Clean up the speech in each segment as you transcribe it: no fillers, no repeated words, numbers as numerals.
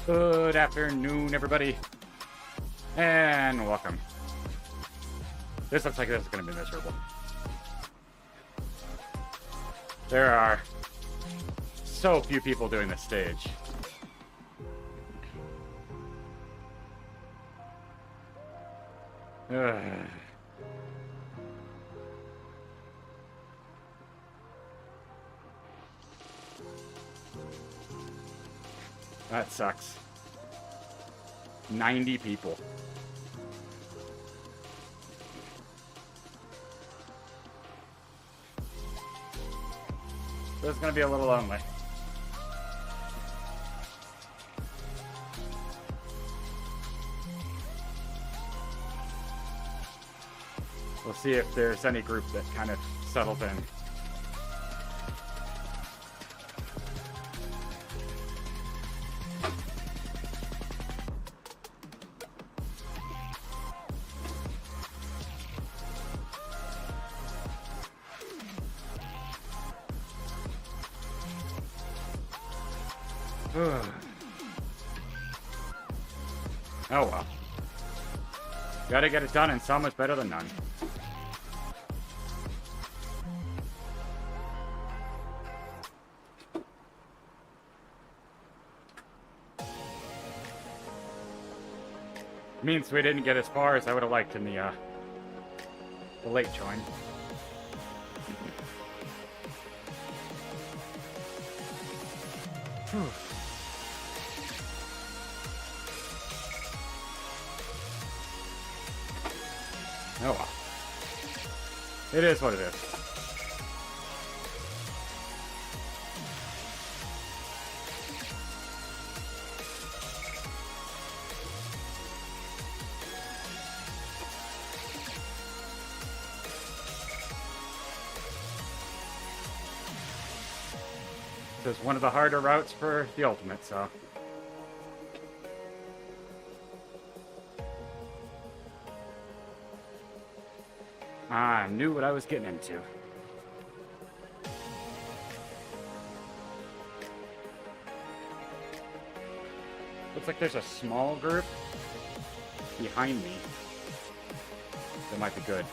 Good afternoon, everybody, and welcome. This looks like this is going to be miserable. There are so few people doing this stage. Ugh. That sucks. 90 people. So it's gonna be a little lonely. We'll see if there's any group that kind of settles in. Oh well. Gotta get it done, and some is better than none. Means we didn't get as far as I would have liked in the late join. Whew. Oh well. It is what it is. This is one of the harder routes for the ultimate, so. I knew what I was getting into. Looks like there's a small group behind me that might be good.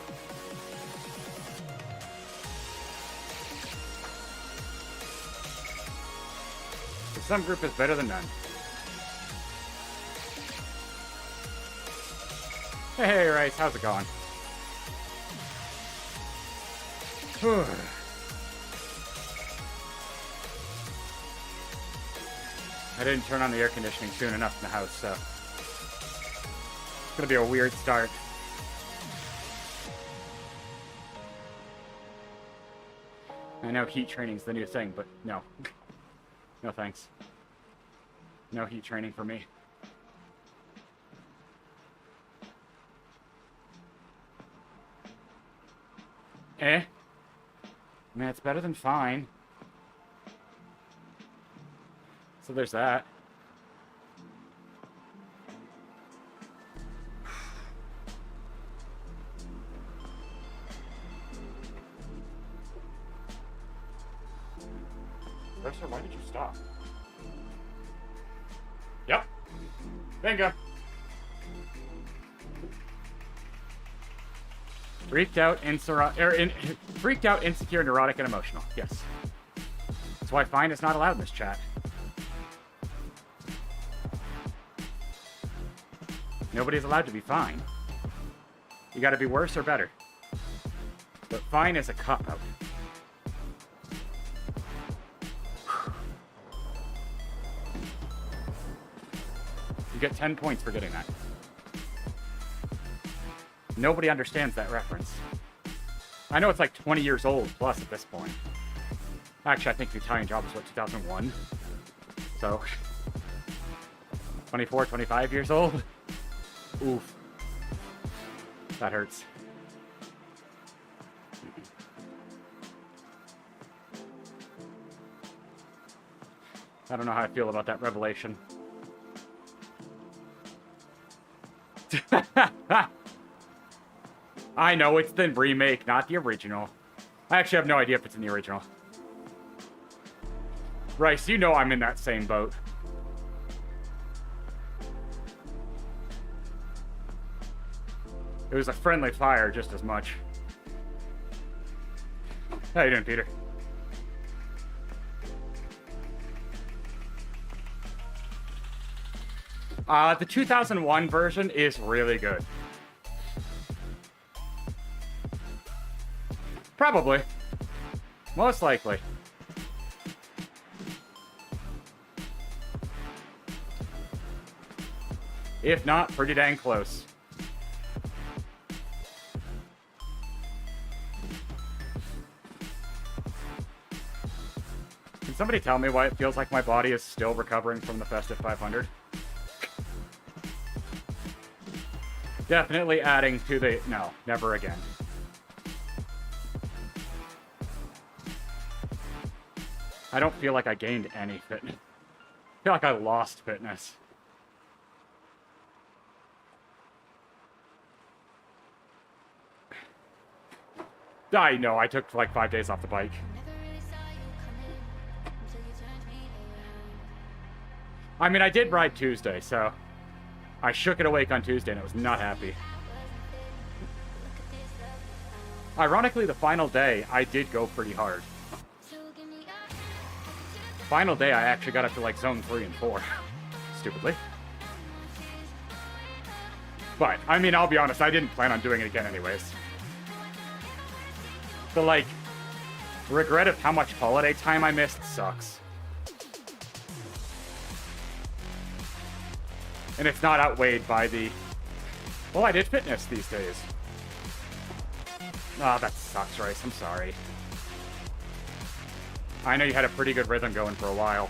Some group is better than none. Hey, Rice, how's it going? Whew. I didn't turn on the air conditioning soon enough in the house, so it's gonna be a weird start. I know heat training's the new thing, but no. No thanks. No heat training for me. I mean, it's better than fine. So there's that. Sir, why did you stop? Yep. Bingo. Freaked out, insecure, neurotic, and emotional. Yes. That's why fine is not allowed in this chat. Nobody's allowed to be fine. You gotta be worse or better. But fine is a cop-out. You get 10 points for getting that. Nobody understands that reference. I know it's like 20 years old plus at this point. Actually, I think the Italian Job was, what, 2001? So, 24, 25 years old? Oof. That hurts. I don't know how I feel about that revelation. I know, it's the remake, not the original. I actually have no idea if it's in the original. Rice, you know I'm in that same boat. It was a friendly fire just as much. How you doing, Peter? The 2001 version is really good. Probably. Most likely. If not, pretty dang close. Can somebody tell me why it feels like my body is still recovering from the Festive 500? Definitely adding to the... No, never again. I don't feel like I gained any fitness. I feel like I lost fitness. I know, I took like 5 days off the bike. I mean, I did ride Tuesday, so... I shook it awake on Tuesday and I was not happy. Ironically, the final day, I did go pretty hard. Final day, I actually got up to like zone 3 and 4. Stupidly. But, I mean, I'll be honest, I didn't plan on doing it again anyways. The, like, regret of how much holiday time I missed sucks. And it's not outweighed by the... Well, I did fitness these days. Ah, that sucks, Rice. I'm sorry. I know you had a pretty good rhythm going for a while.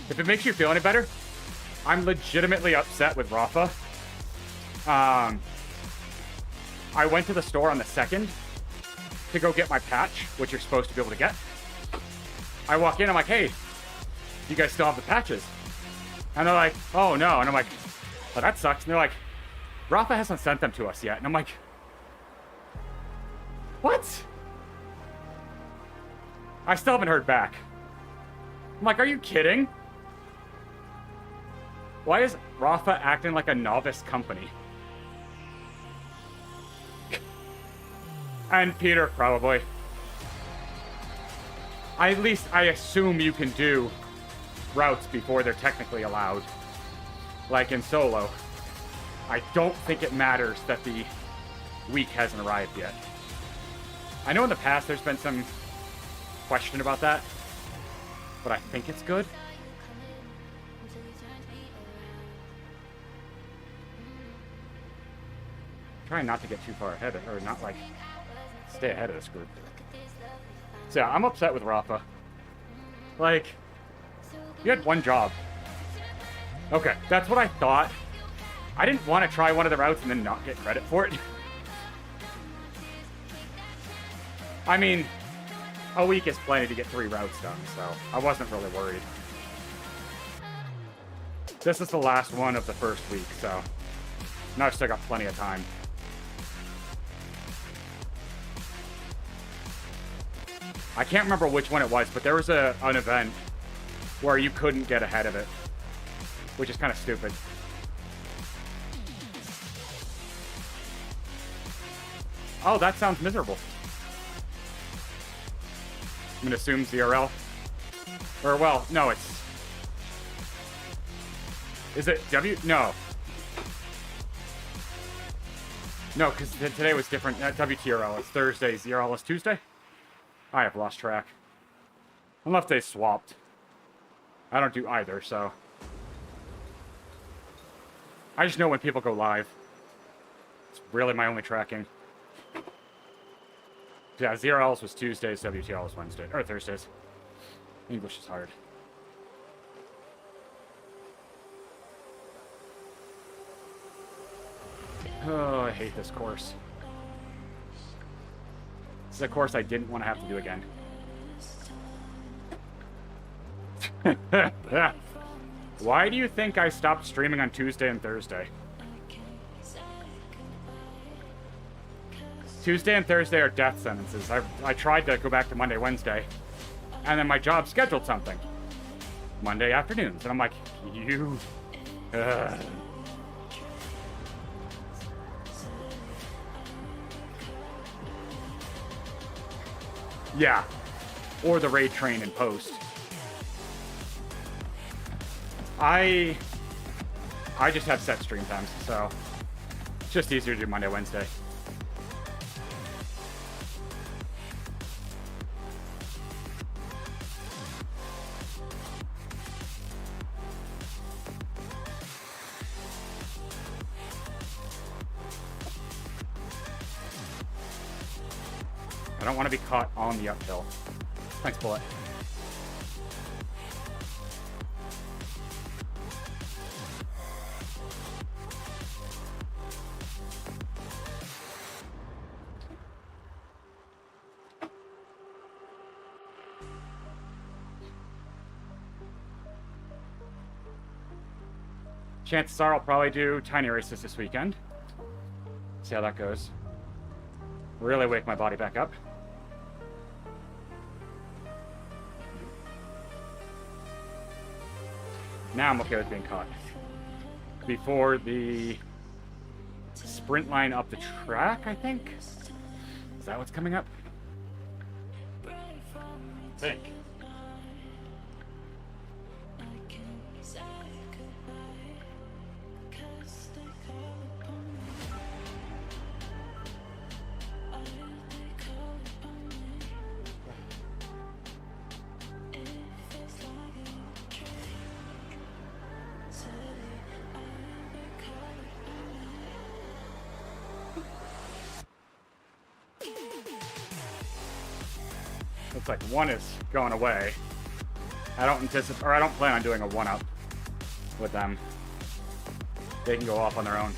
If it makes you feel any better, I'm legitimately upset with Rafa. I went to the store on the 2nd to go get my patch, which you're supposed to be able to get. I walk in, I'm like, hey, you guys still have the patches? And they're like, oh no. And I'm like, well, that sucks. And they're like, Rafa hasn't sent them to us yet. And I'm like, what? I still haven't heard back. I'm like, are you kidding? Why is Rafa acting like a novice company? And Peter, probably. At least I assume you can do routes before they're technically allowed. Like in solo. I don't think it matters that the week hasn't arrived yet. I know in the past there's been some question about that, but I think it's good. Trying not to get too far ahead, or not like stay ahead of this group. So yeah, I'm upset with Rafa. Like, you had one job. Okay, that's what I thought. I didn't want to try one of the routes and then not get credit for it. I mean, a week is plenty to get 3 routes done, so I wasn't really worried. This is the last one of the first week, so now I've still got plenty of time. I can't remember which one it was, but there was an event where you couldn't get ahead of it, which is kind of stupid. Oh, that sounds miserable. I'm gonna assume ZRL. Or, well, no, it's... Is it W? No. No, because today was different. WTRL is Thursday, ZRL is Tuesday? I have lost track. Unless they swapped. I don't do either, so... I just know when people go live. It's really my only tracking. Yeah, ZRLs was Tuesdays, WTL was Wednesday, or Thursdays. English is hard. Oh, I hate this course. This is a course I didn't want to have to do again. Why do you think I stopped streaming on Tuesday and Thursday? Tuesday and Thursday are death sentences. I tried to go back to Monday, Wednesday, and then my job scheduled something. Monday afternoons. And I'm like, you... Yeah. Or the raid train in post. I just have set stream times, so it's just easier to do Monday, Wednesday. I don't want to be caught on the uphill. Thanks, Bullet. Chances are I'll probably do tiny races this weekend. See how that goes. Really wake my body back up. Now I'm okay with being caught. Before the sprint line up the track, I think? Is that what's coming up? I think. Looks like one is going away. I don't anticipate, or I don't plan on doing a one-up with them. They can go off on their own.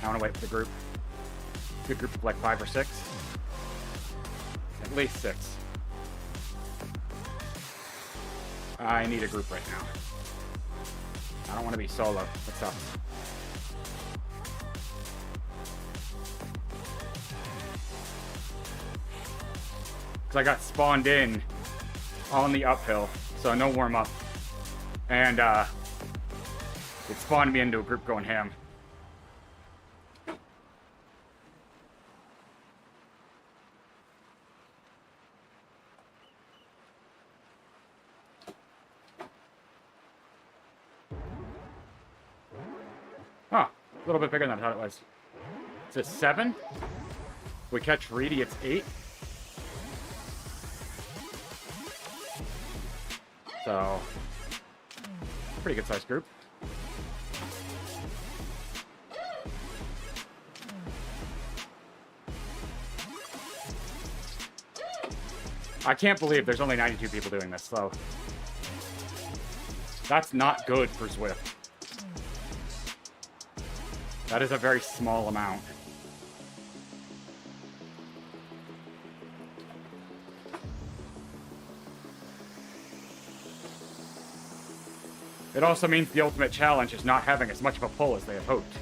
I want to wait for the group. Good group of like 5 or 6. At least 6. I need a group right now. I don't want to be solo. That sucks. I got spawned in on the uphill, so no warm up, and it spawned me into a group going ham. Huh, a little bit bigger than I thought it was. It's a 7. We catch Reedy, it's 8. So, pretty good sized group. I can't believe there's only 92 people doing this, so that's not good for Zwift. That is a very small amount. It also means the ultimate challenge is not having as much of a pull as they had hoped.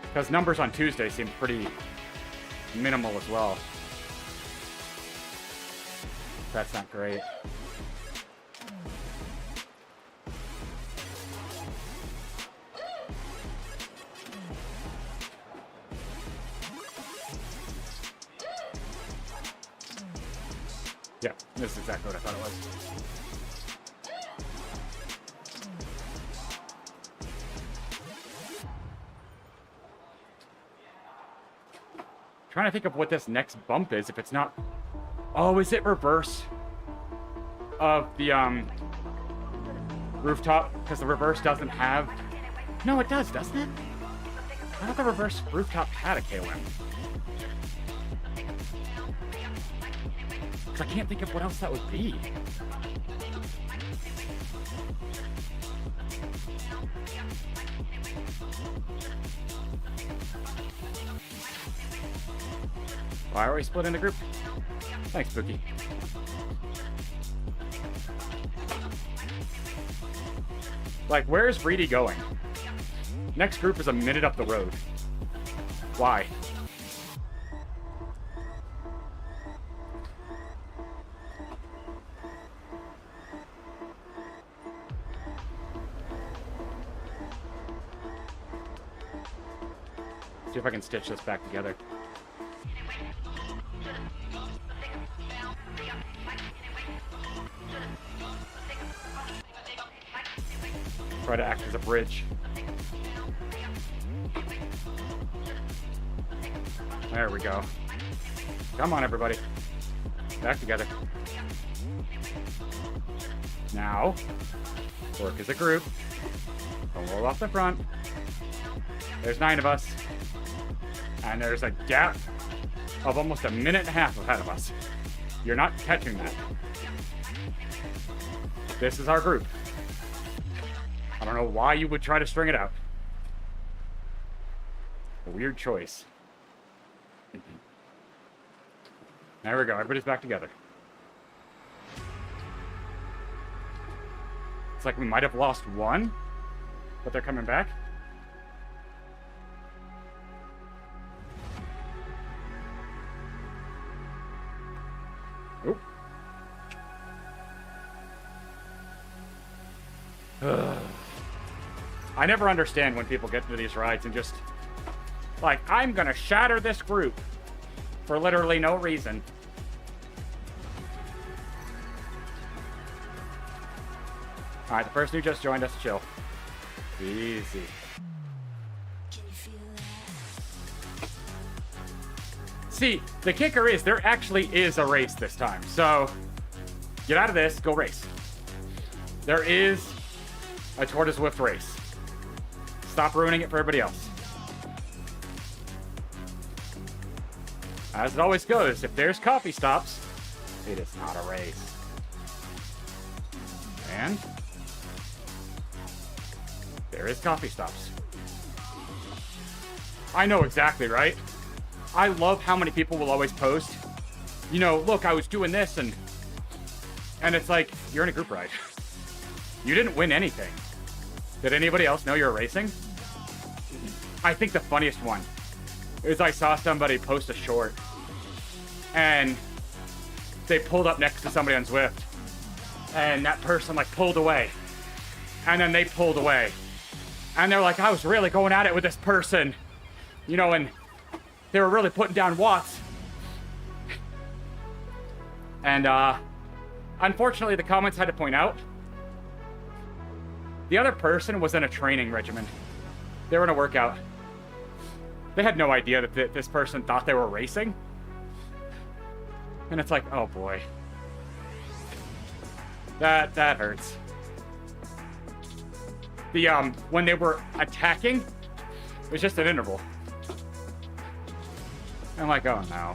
Because numbers on Tuesday seem pretty minimal as well. That's not great. Yeah, this is exactly what I thought it was. Trying to think of what this next bump is, if it's not... Oh, is it reverse of the rooftop? Because the reverse doesn't have... No, it does, doesn't it? I thought the reverse rooftop had a KOM. Because I can't think of what else that would be. Why are we split in a group? Thanks, Bookie. Like, where is Reedy going? Next group is a minute up the road. Why? See if I can stitch this back together. Try to act as a bridge. There we go. Come on, everybody. Back together. Now, work as a group. Don't roll off the front. There's 9 of us. And there's a gap of almost a minute and a half ahead of us. You're not catching that. This is our group. I don't know why you would try to string it out. A weird choice. There we go. Everybody's back together. It's like we might have lost one, but they're coming back. Oop. I never understand when people get into these rides and just, like, I'm gonna shatter this group for literally no reason. Alright, the person who just joined us, chill. Easy. See, the kicker is there actually is a race this time. So, get out of this, go race. There is a Tour de Zwift race. Stop ruining it for everybody else. As it always goes, if there's coffee stops, it is not a race. And there is coffee stops. I know exactly, right? I love how many people will always post, you know, look, I was doing this, and it's like, you're in a group ride. You didn't win anything. Did anybody else know you were racing? I think the funniest one is I saw somebody post a short, and they pulled up next to somebody on Zwift, and that person, like, pulled away. And then they pulled away. And they're like, I was really going at it with this person. You know, and they were really putting down watts. And, unfortunately, the comments had to point out, the other person was in a training regimen. They were in a workout. They had no idea that this person thought they were racing. And it's like, oh boy. That hurts. The, when they were attacking, it was just an interval. I'm like, oh no.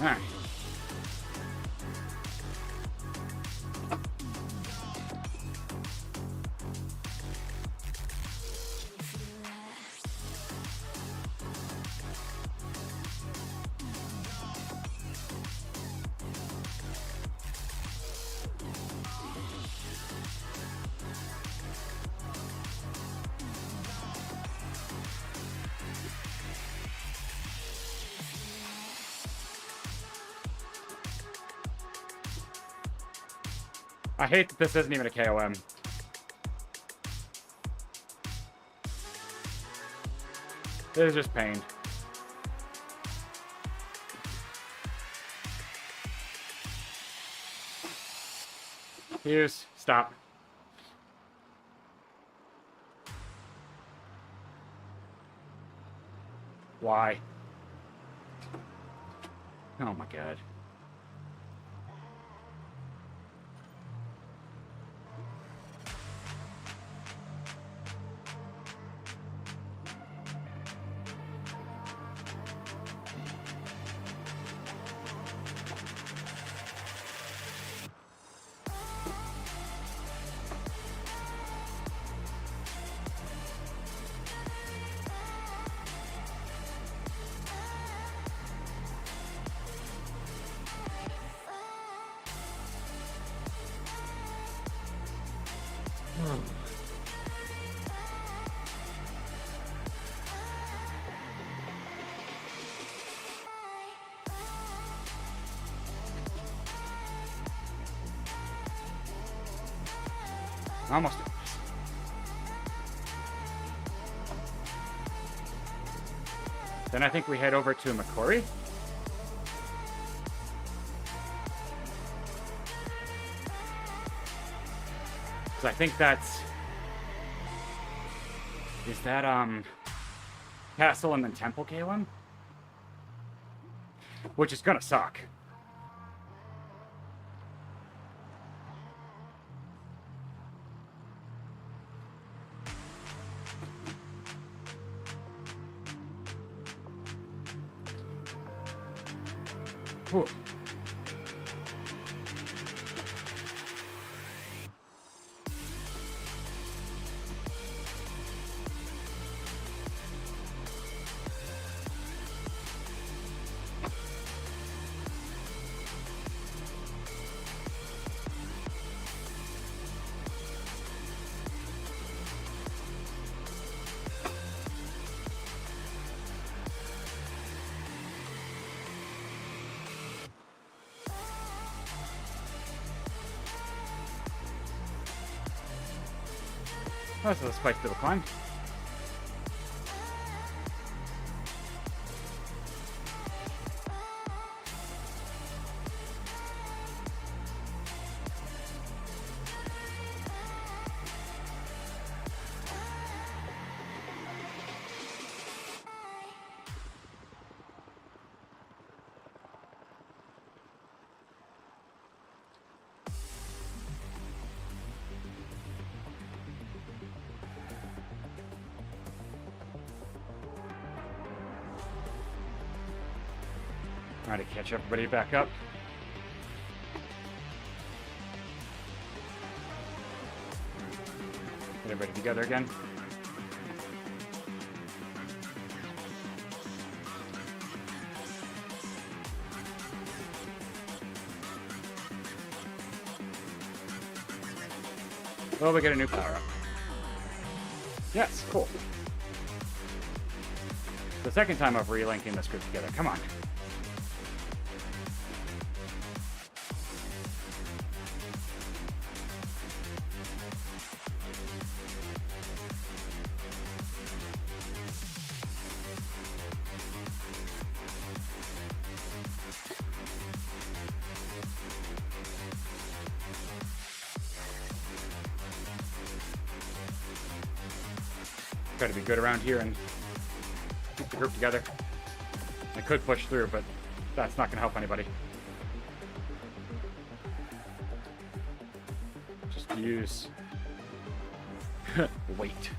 All right. I hate that this isn't even a KOM. This is just pain. Hughes, stop. Why? Oh my god. Almost. Then I think we head over to Macquarie. Because I think that's... Is that, Castle and then Temple KLM? Which is gonna suck. Whew. Oh, so let's quite still climb. Trying to catch everybody back up. Get everybody together again. Well, we get a new power up. Yes, cool. The second time of relinking this group together. Come on. Try to be good around here and keep the group together. I could push through, but that's not going to help anybody. Just use weight.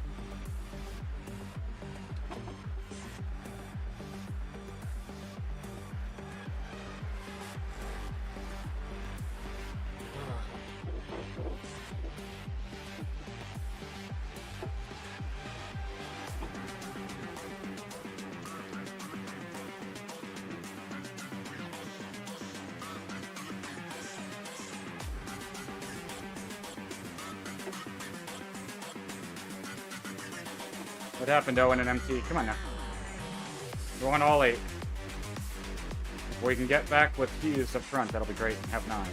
What happened, Owen and MT? Come on now. We want all 8. If we can get back with Hughes up front, that'll be great and have 9.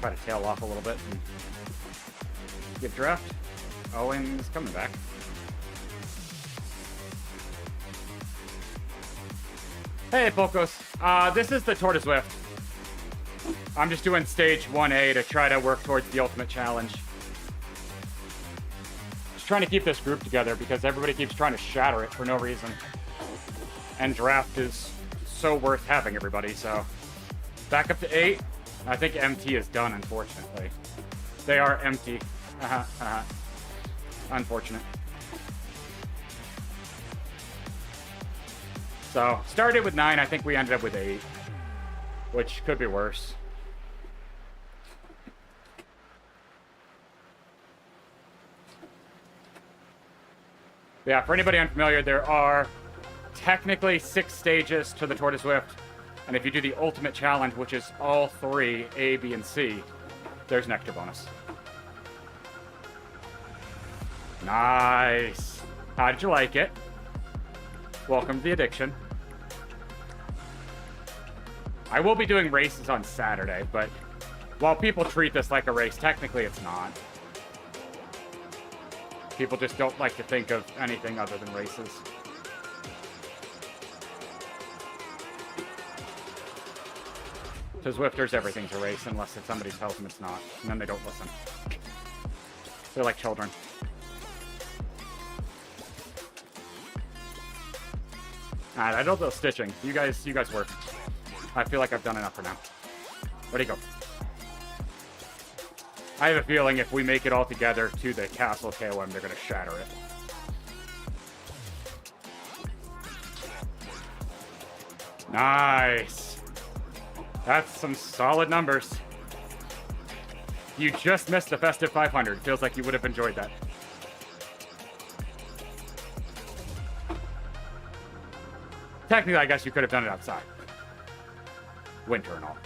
Try to tail off a little bit and give draft. Owen's coming back. Hey, Pocos. This is the Tour de Zwift. I'm just doing stage 1A to try to work towards the ultimate challenge. Just trying to keep this group together because everybody keeps trying to shatter it for no reason. And draft is so worth having everybody, so. Back up to 8. I think MT is done, unfortunately. They are empty. Unfortunate. So, started with 9. I think we ended up with 8. Which could be worse. Yeah, for anybody unfamiliar, there are technically 6 stages to the Tour de Zwift. And if you do the ultimate challenge, which is all 3, A, B, and C, there's an extra bonus. Nice. How did you like it? Welcome to the addiction. I will be doing races on Saturday, but while people treat this like a race, technically it's not. People just don't like to think of anything other than races. To Zwifters, everything's a race unless somebody tells them it's not, and then they don't listen. They're like children. Alright, I don't know stitching. You guys work. I feel like I've done enough for now. Where'd he go? I have a feeling if we make it all together to the Castle KOM, they're going to shatter it. Nice. That's some solid numbers. You just missed the Festive 500. Feels like you would have enjoyed that. Technically, I guess you could have done it outside. Winter and all.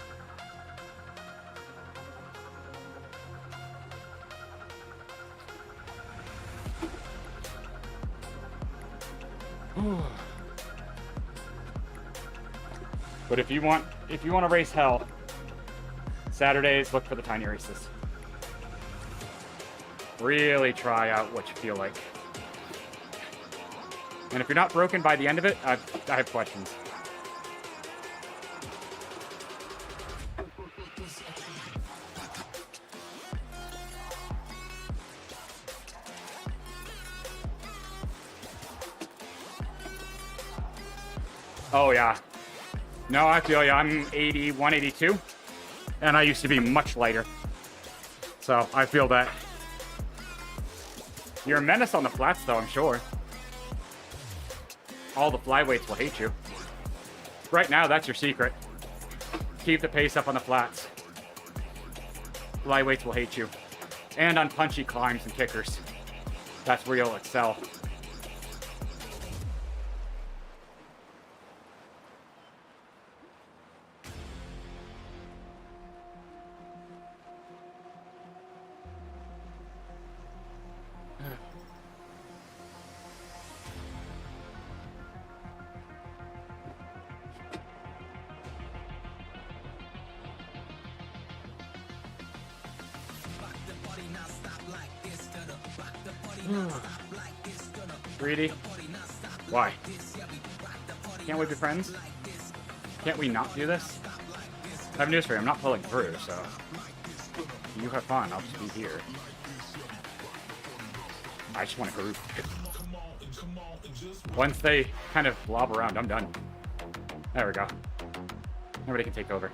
But if you want to race hell, Saturdays, look for the tiny races. Really try out what you feel like. And if you're not broken by the end of it, I have questions. Oh, yeah. No, I feel ya. I'm 81, 82. And I used to be much lighter. So, I feel that. You're a menace on the flats, though, I'm sure. All the flyweights will hate you. Right now, that's your secret. Keep the pace up on the flats. Flyweights will hate you. And on punchy climbs and kickers. That's where you'll excel. Greedy? Why? Can't we be friends? Can't we not do this? I have news for you. I'm not pulling through, so you have fun. I'll just be here. I just want to group. Once they kind of blob around, I'm done. There we go. Nobody can take over.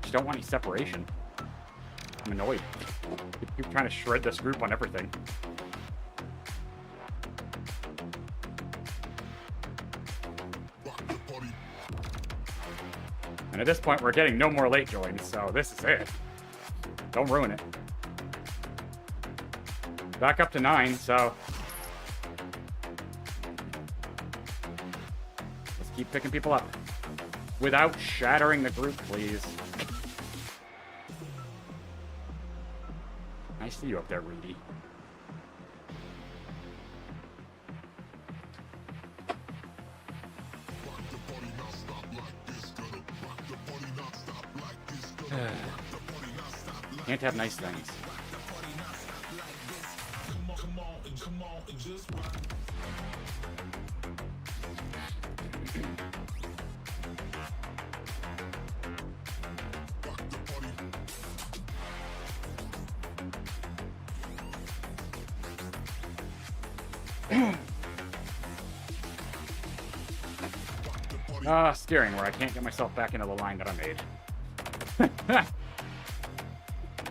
Just don't want any separation. I'm annoyed. Keep trying to shred this group on everything. And at this point, we're getting no more late joins, so this is it. Don't ruin it. Back up to 9, so let's keep picking people up. Without shattering the group, please. I see you up there, Reedy. Can't have nice things. Steering where I can't get myself back into the line that I made.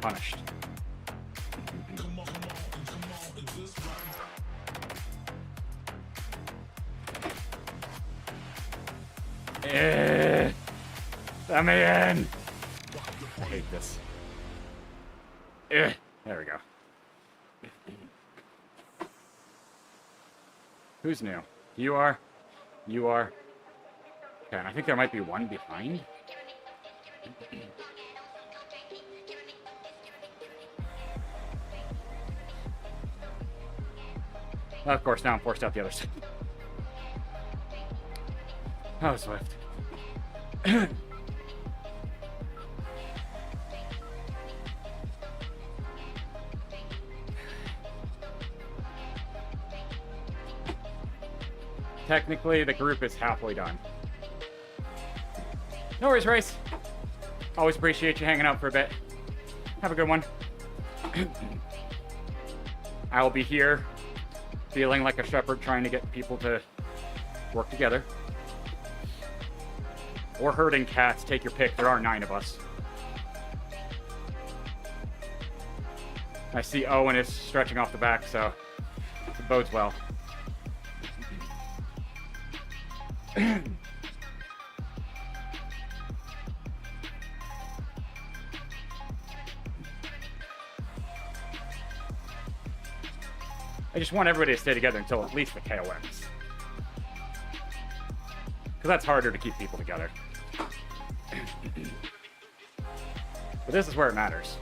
Punished. Let me in! I hate this. There we go. Who's new? You are. You are. Okay, I think there might be one behind. Of course, now I'm forced out the other side. Oh, Zwift. Technically, the group is halfway done. No worries, Race. Always appreciate you hanging out for a bit. Have a good one. I will be here, feeling like a shepherd trying to get people to work together. Or herding cats, take your pick. There are 9 of us. I see Owen is stretching off the back, so it bodes well. I just want everybody to stay together until at least the KO ends. Because that's harder to keep people together. But this is where it matters.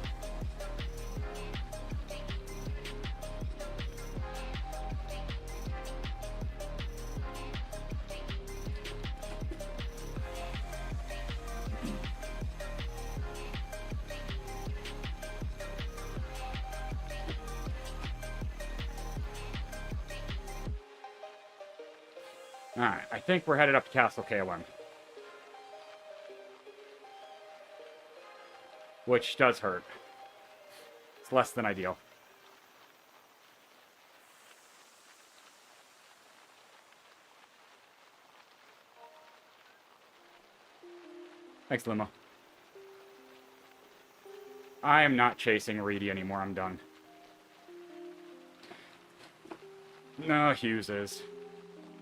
Alright, I think we're headed up to Castle KOM. Which does hurt. It's less than ideal. Thanks, Limo. I am not chasing Reedy anymore, I'm done. No, Hughes is.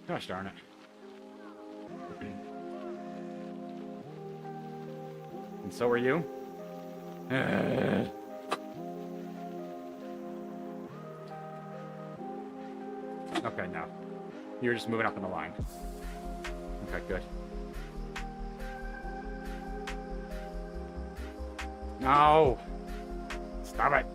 Gosh darn it. And so are you? Okay, no. You're just moving up in the line. Okay, good. No! Stop it!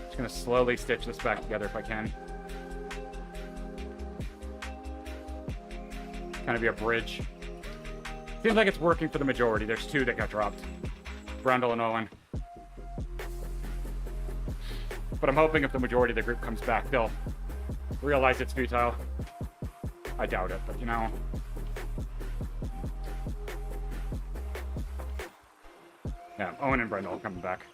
Just gonna slowly stitch this back together if I can. Kind of be a bridge. Seems like it's working for the majority. There's 2 that got dropped. Brundle and Owen. But I'm hoping if the majority of the group comes back, they'll realize it's futile. I doubt it, but you know. Yeah, Owen and Brundle are coming back.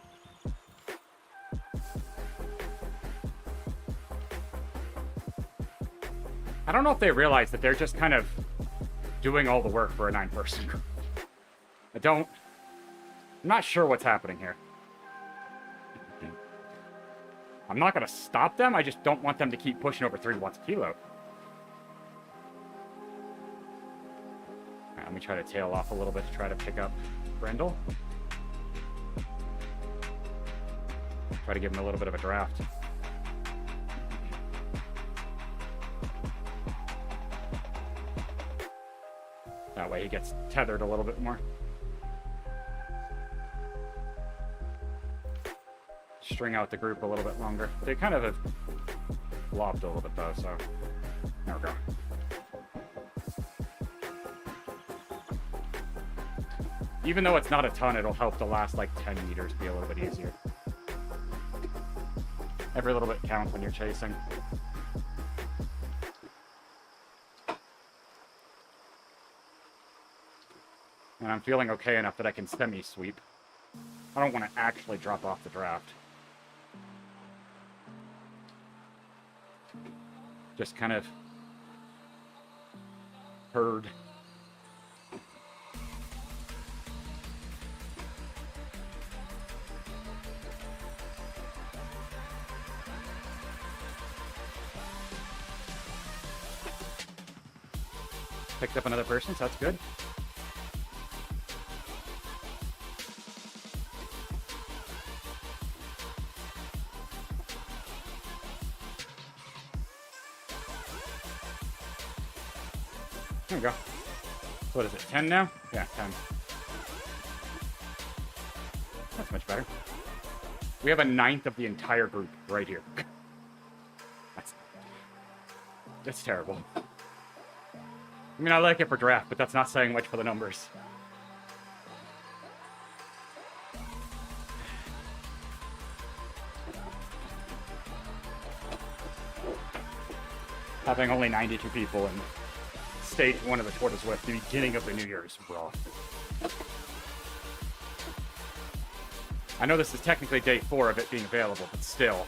I don't know if they realize that they're just kind of doing all the work for a 9-person group. I'm not sure what's happening here. I'm not going to stop them, I just don't want them to keep pushing over 3 watts a kilo. Right, let me try to tail off a little bit to try to pick up Brendel. Try to give him a little bit of a draft. That way he gets tethered a little bit more. String out the group a little bit longer. They kind of have lobbed a little bit though, so there we go. Even though it's not a ton, it'll help the last like 10 meters be a little bit easier. Every little bit counts when you're chasing. And I'm feeling okay enough that I can semi-sweep. I don't want to actually drop off the draft. Just kind of herd. Picked up another person, so that's good. There we go. What is it, 10 now? Yeah, 10. That's much better. We have a 9th of the entire group right here. It's terrible. I mean, I like it for draft, but that's not saying much for the numbers. Having only 92 people in stage 1 of the Tour de Zwift, the beginning of the New Year, is rough. I know this is technically day 4 of it being available, but still.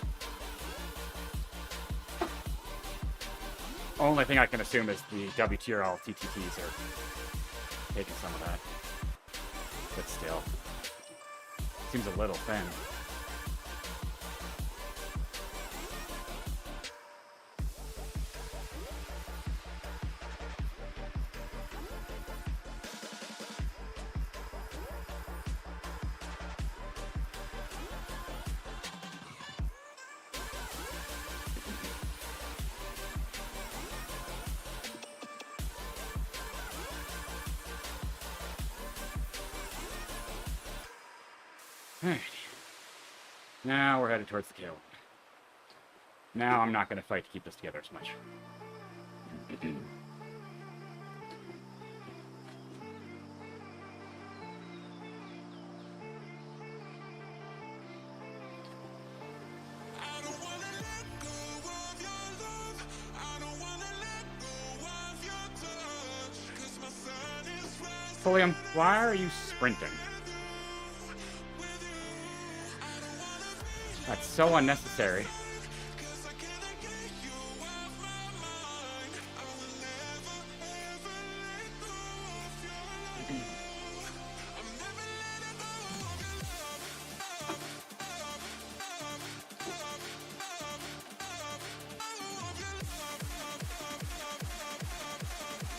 Only thing I can assume is the WTRL TTTs are taking some of that. But still. Seems a little thin. Alright. Now we're headed towards the kill. Now I'm not going to fight to keep this together as much. Fulham, why are you sprinting? That's so unnecessary.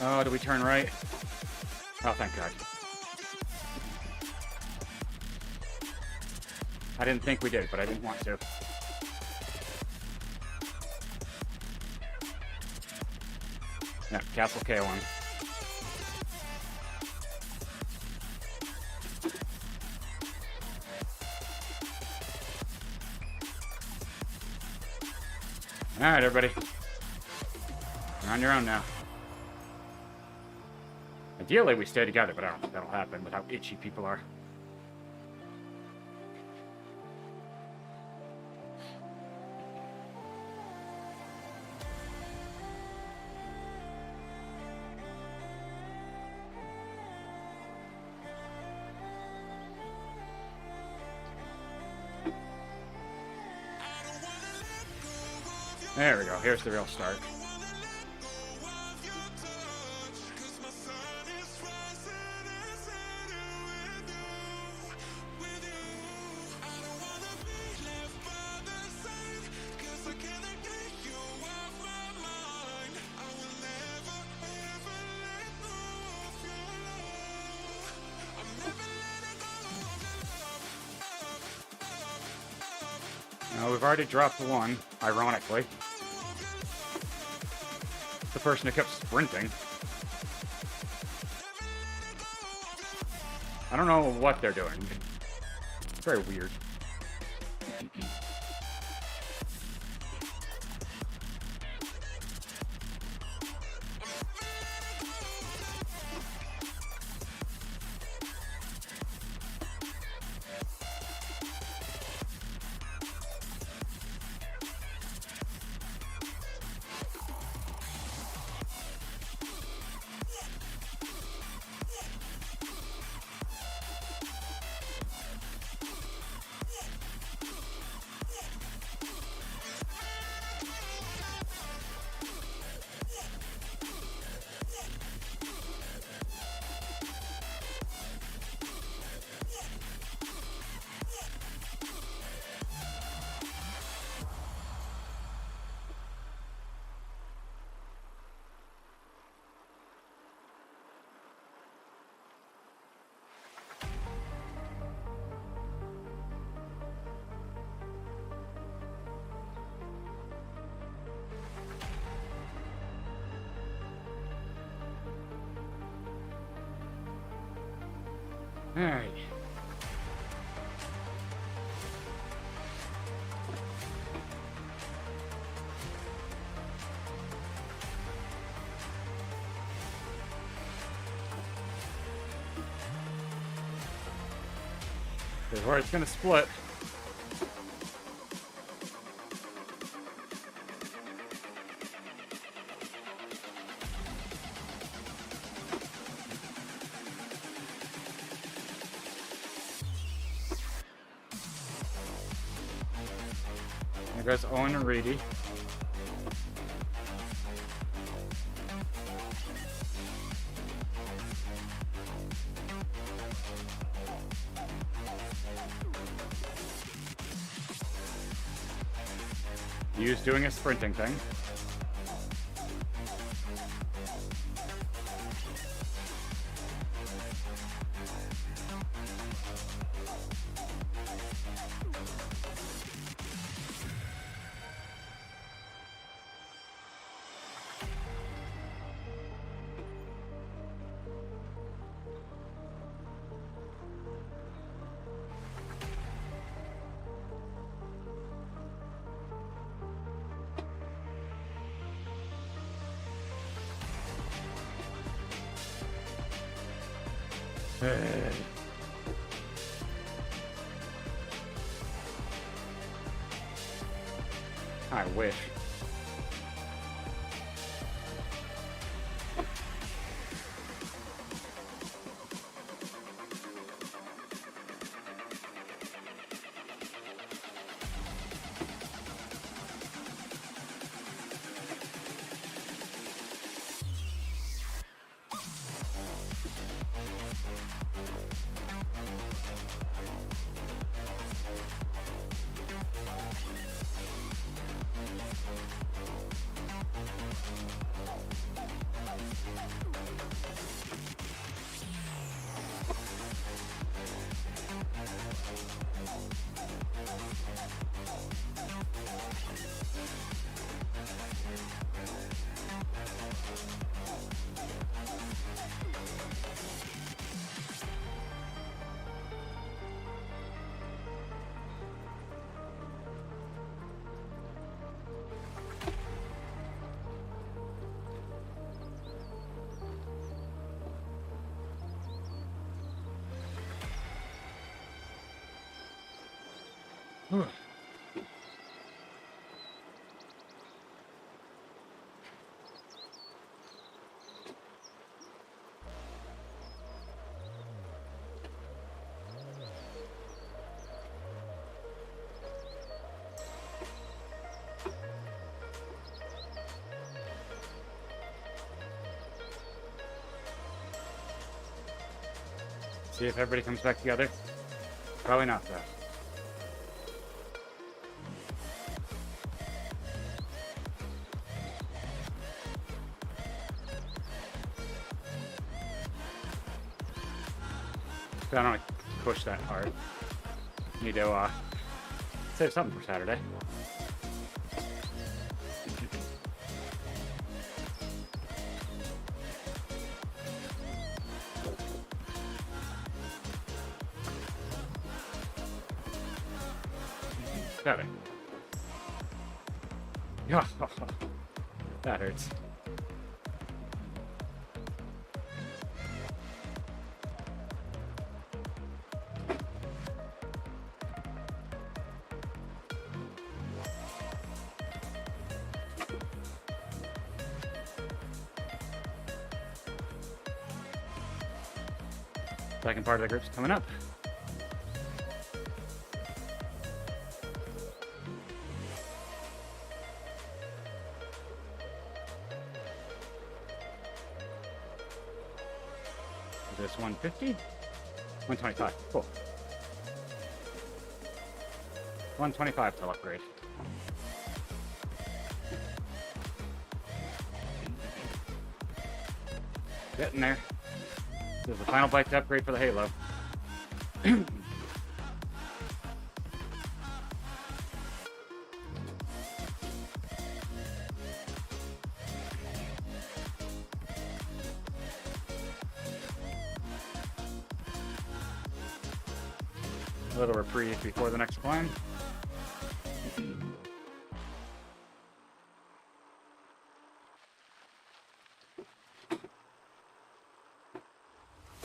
Oh, do we turn right? Oh, thank God. I didn't think we did, but I didn't want to. Yeah, Castle K1. Alright, everybody. You're on your own now. Ideally, we stay together, but I don't think that'll happen with how itchy people are. There we go. Here's the real start. Now, we've already dropped one, ironically. The person who kept sprinting. I don't know what they're doing. It's very weird. Alright. This is where it's gonna split. There goes Owen and Reedy. Yu's doing a sprinting thing. I wish. See if everybody comes back together. Probably not, though. I don't want to push that hard. Need to save something for Saturday. Got it. That hurts. Second part of the group's coming up. Is this 150? 125. Cool. 125 till upgrade. Getting there. This is the final bike to upgrade for the Halo. A little reprieve before the next climb.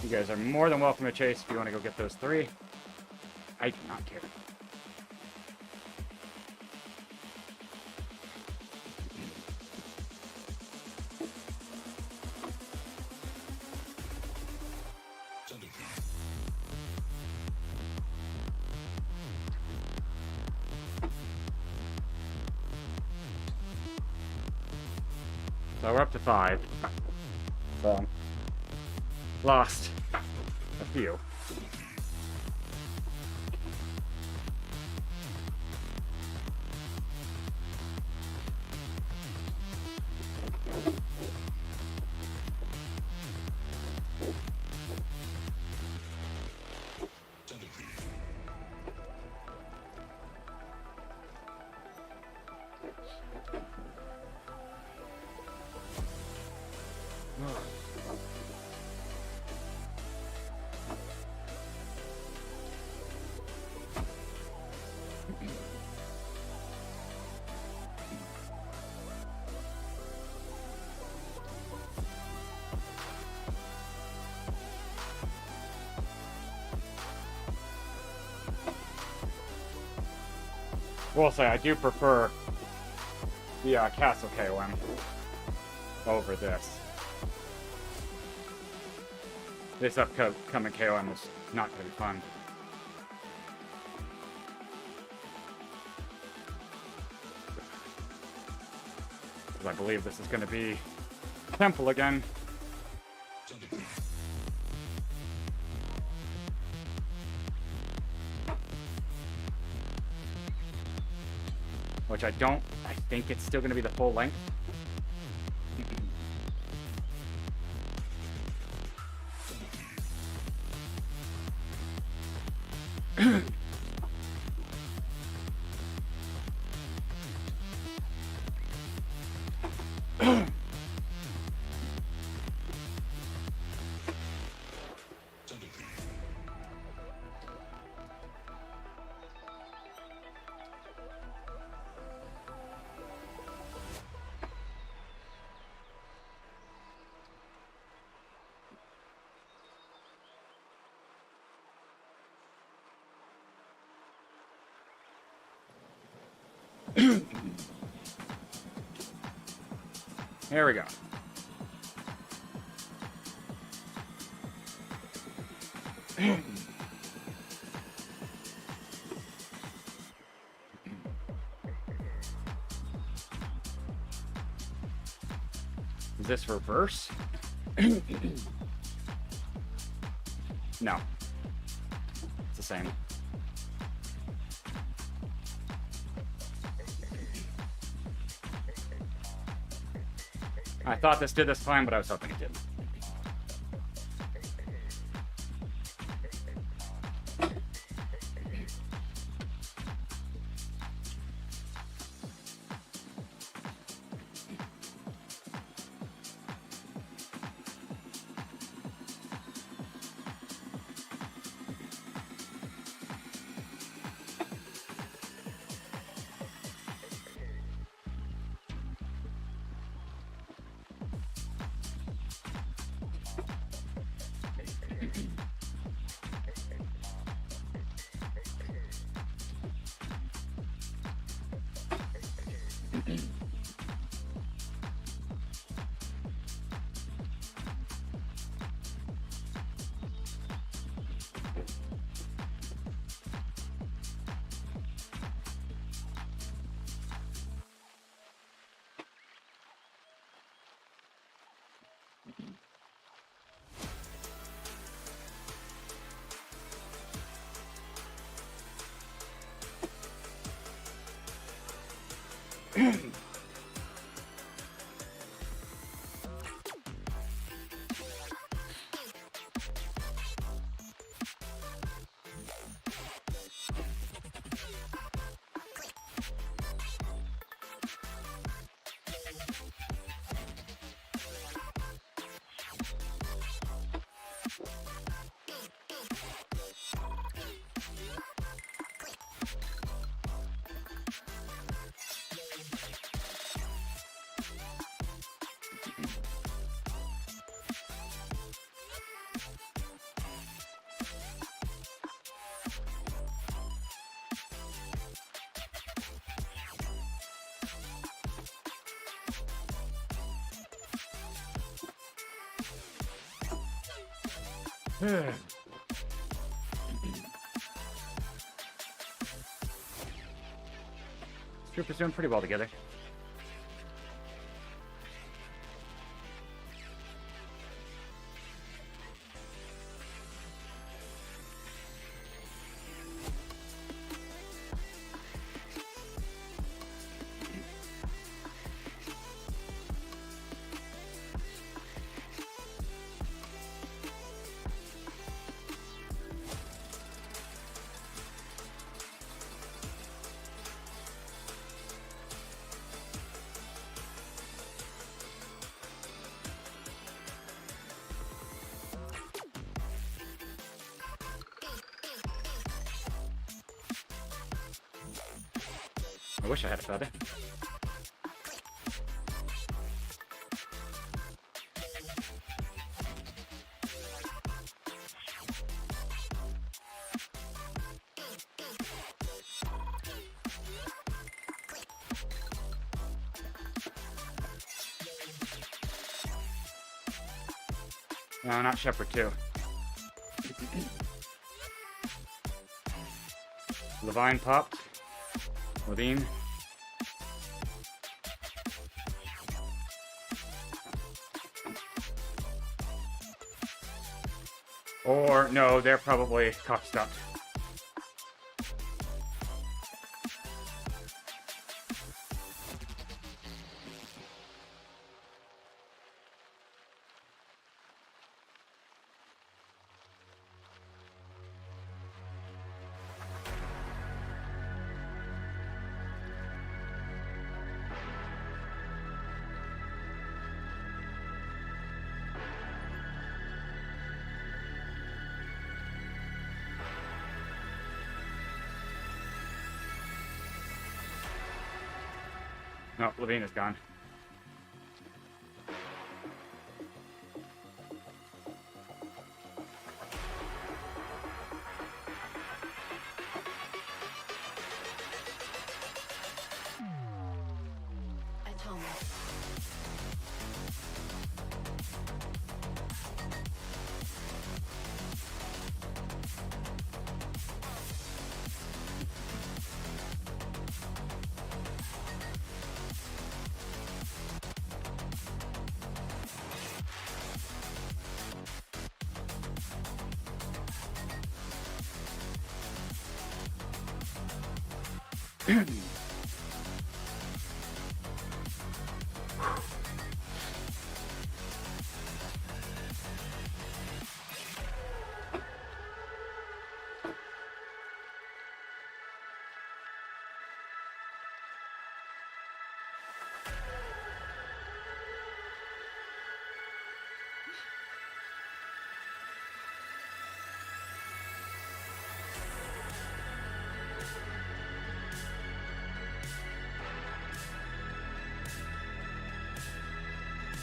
You guys are more than welcome to chase if you want to go get those 3. I do not care. So we're up to 5. So, lost a few. Will say I do prefer the Castle KOM over this. This upcoming KOM is not going to be fun. Because I believe this is going to be Temple again. Which I think it's still going to be the full length. There we go. Is this reverse? No. It's the same. I thought this did this time, but I was hoping it didn't. Troopers doing pretty well together. I wish I had a feather. No, not Shepherd 2. Levine popped. Levine. Or, no, they're probably cock-stuck. No, Levine is gone.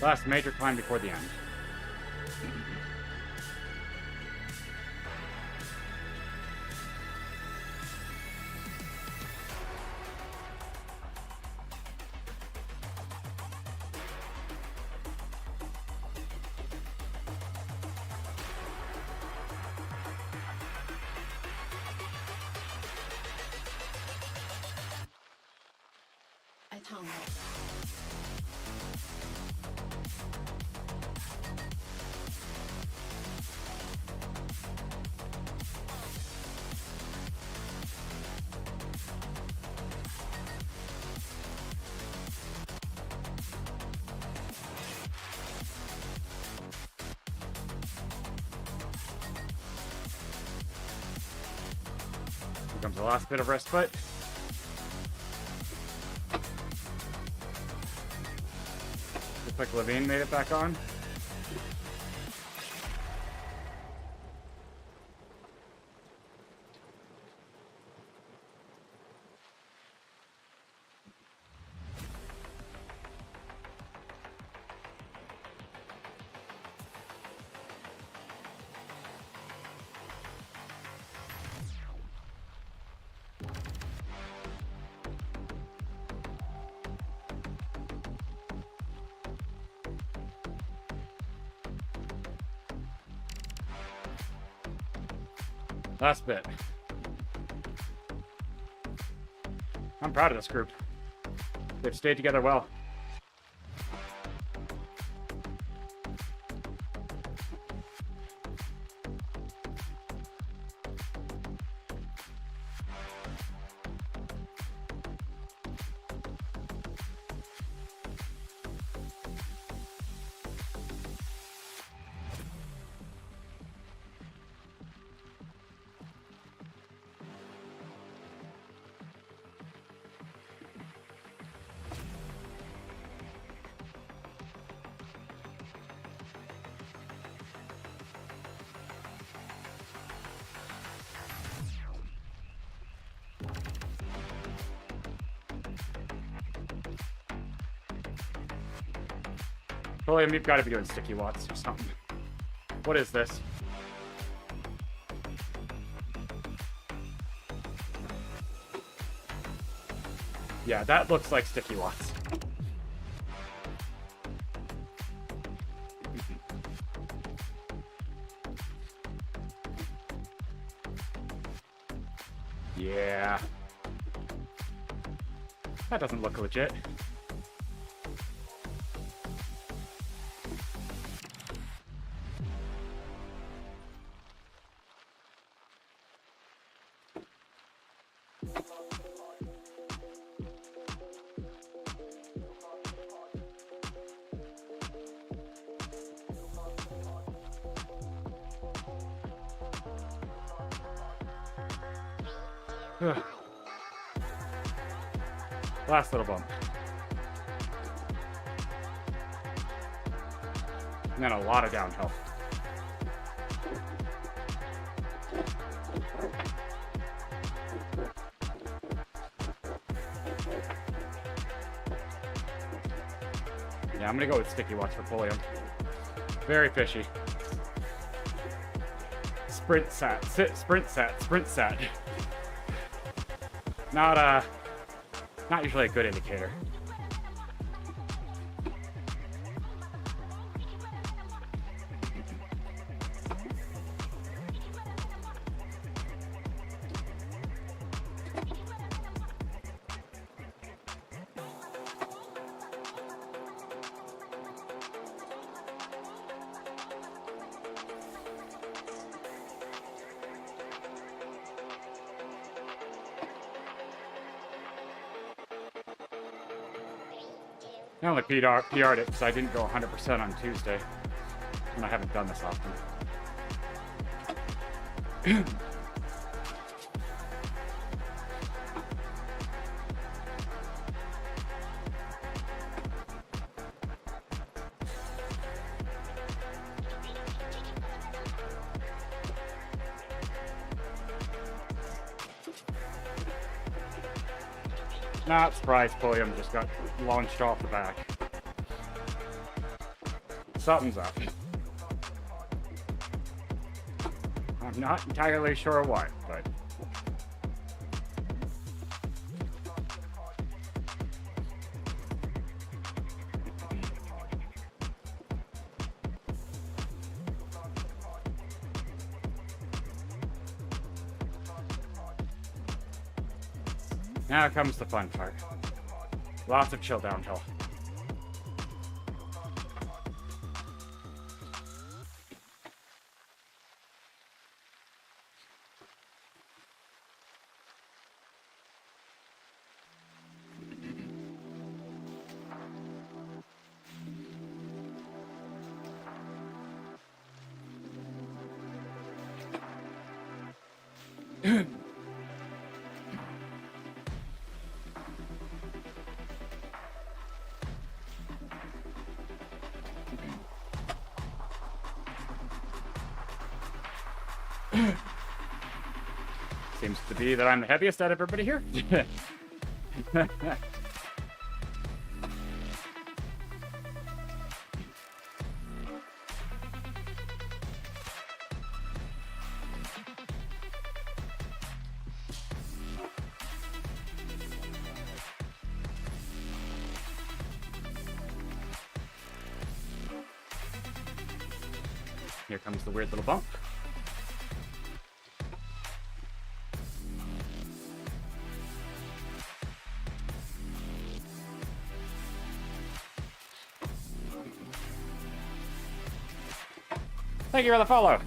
Last major climb before the end. Atomic. Here comes the last bit of respite. Looks like Levine made it back on. Last bit. I'm proud of this group. They've stayed together well. William, you've got to be doing sticky watts or something. What is this? Yeah, that looks like sticky watts. Yeah. That doesn't look legit. Last little bump. And then a lot of downhill. Yeah, I'm gonna go with sticky watts for Pulliam. Very fishy. Sprint sat, sprint sat. Not usually a good indicator. I only PR'd it because I didn't go 100% on Tuesday, and I haven't done this often. Not surprised Pulliam just got launched off the back. Something's up. I'm not entirely sure what, but... Now comes the fun part. Lots of chill downhill. Seems to be that I'm the heaviest out of everybody here. Here comes the weird little bump. Thank you for the follow.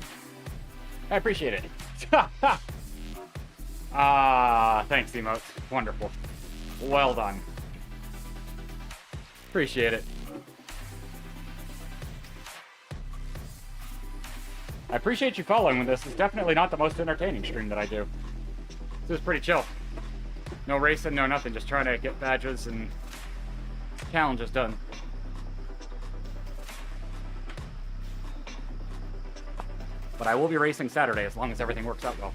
I appreciate it. Thanks, emotes. Wonderful. Well done. Appreciate it. I appreciate you following. This is definitely not the most entertaining stream that I do. This is pretty chill. No racing, no nothing. Just trying to get badges and challenges done. But I will be racing Saturday as long as everything works out well.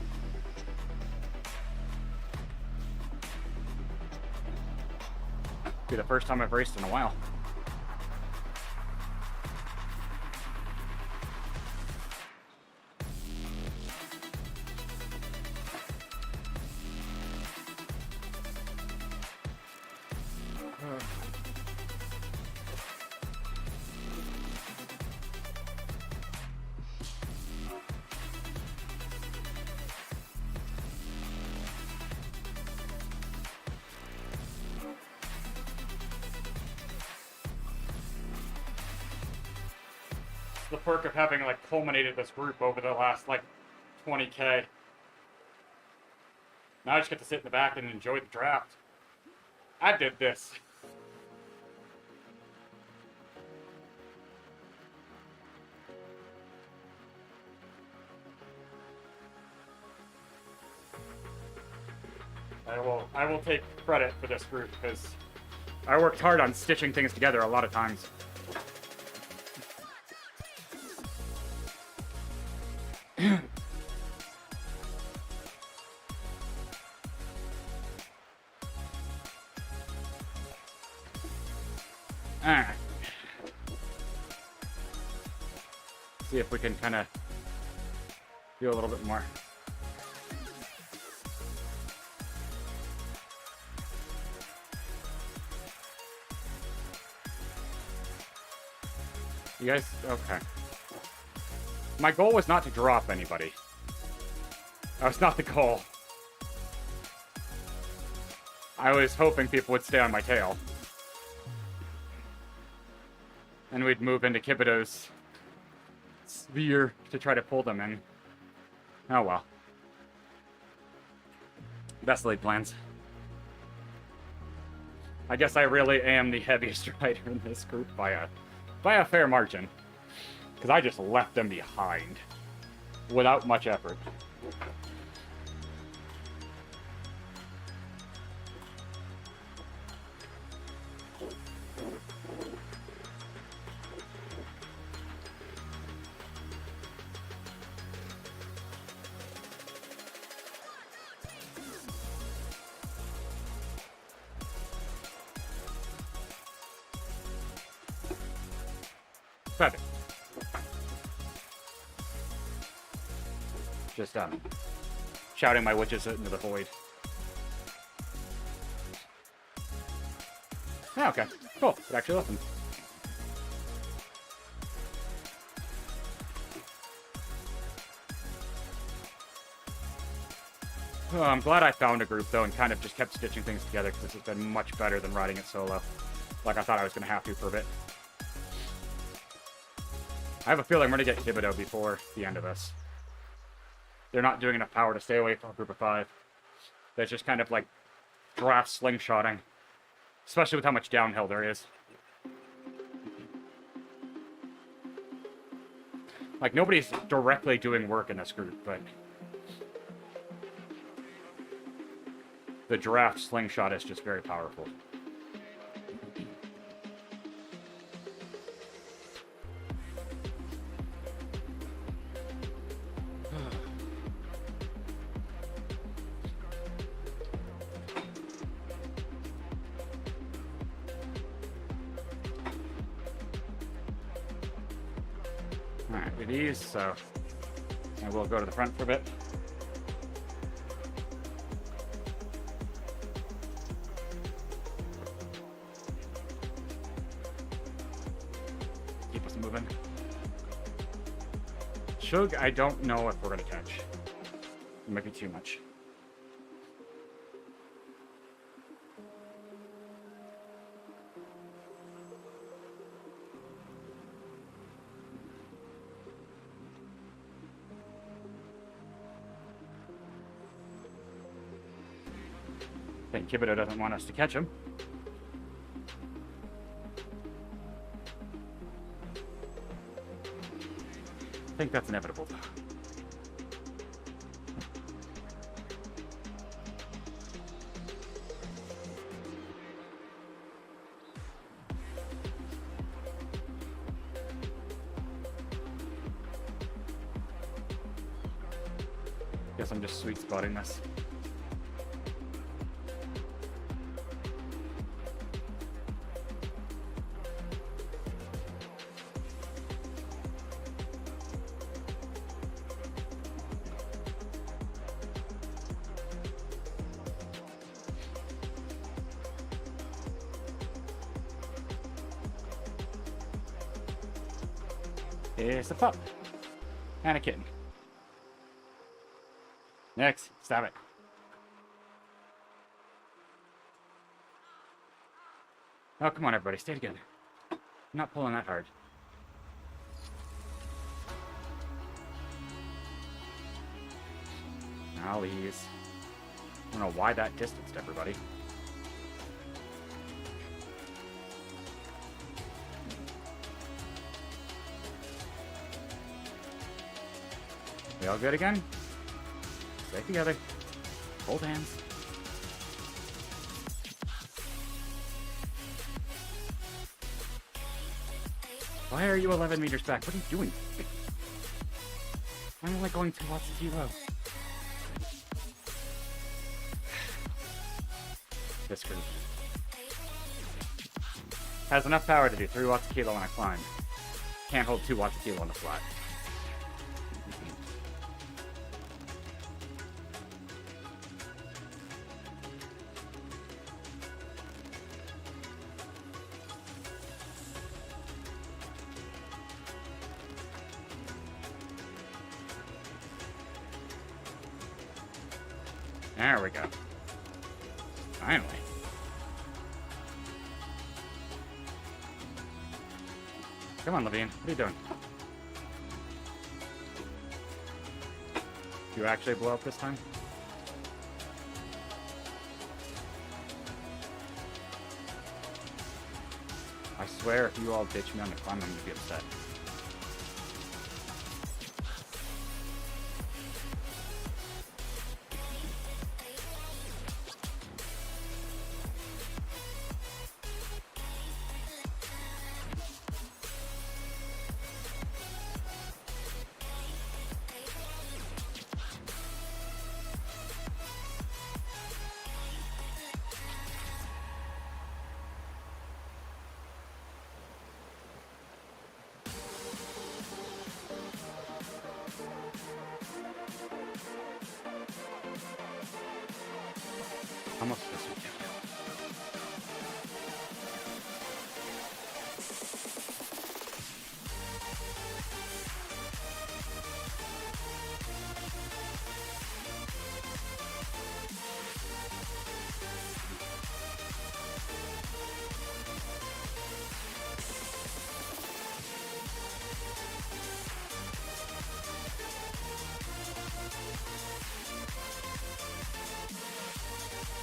Be the first time I've raced in a while. The perk of having like culminated this group over the last like 20K. Now I just get to sit in the back and enjoy the draft. I did this. I will take credit for this group because I worked hard on stitching things together a lot of times. Alright. See if we can kind of do a little bit more. You guys, okay. My goal was not to drop anybody. That was not the goal. I was hoping people would stay on my tail. And we'd move into Kibido's sphere to try to pull them in. Oh well. Best laid plans. I guess I really am the heaviest rider in this group by a fair margin. Because I just left them behind. Without much effort. Perfect. Just shouting my witches into the void. Yeah, okay. Cool. It actually listened. Oh, I'm glad I found a group, though, and kind of just kept stitching things together, because this has been much better than riding it solo. Like I thought I was going to have to for a bit. I have a feeling we're going to get Kibido before the end of this. They're not doing enough power to stay away from a group of 5. That's just kind of like draft slingshotting. Especially with how much downhill there is. Like, nobody's directly doing work in this group, but the draft slingshot is just very powerful. Alright, do these, so I will go to the front for a bit. Keep us moving. Chug, I don't know if we're going to catch. It might be too much. think Kibito doesn't want us to catch him. I think that's inevitable. Guess I'm just sweet spotting this. It's a pup. And a kitten. Next. Stop it. Oh, come on, everybody. Stay together. I'm not pulling that hard. Ollies. I don't know why that distanced everybody. We all good again? Stay together. Hold hands. Why are you 11 meters back? What are you doing? I'm only going 2 watts a kilo. This group has enough power to do 3 watts a kilo on a climb. Can't hold 2 watts a kilo on the flat. There we go. Finally. Come on, Levine. What are you doing? You actually blow up this time? I swear if you all ditch me on the climb, I'm gonna be upset. How much this we can do?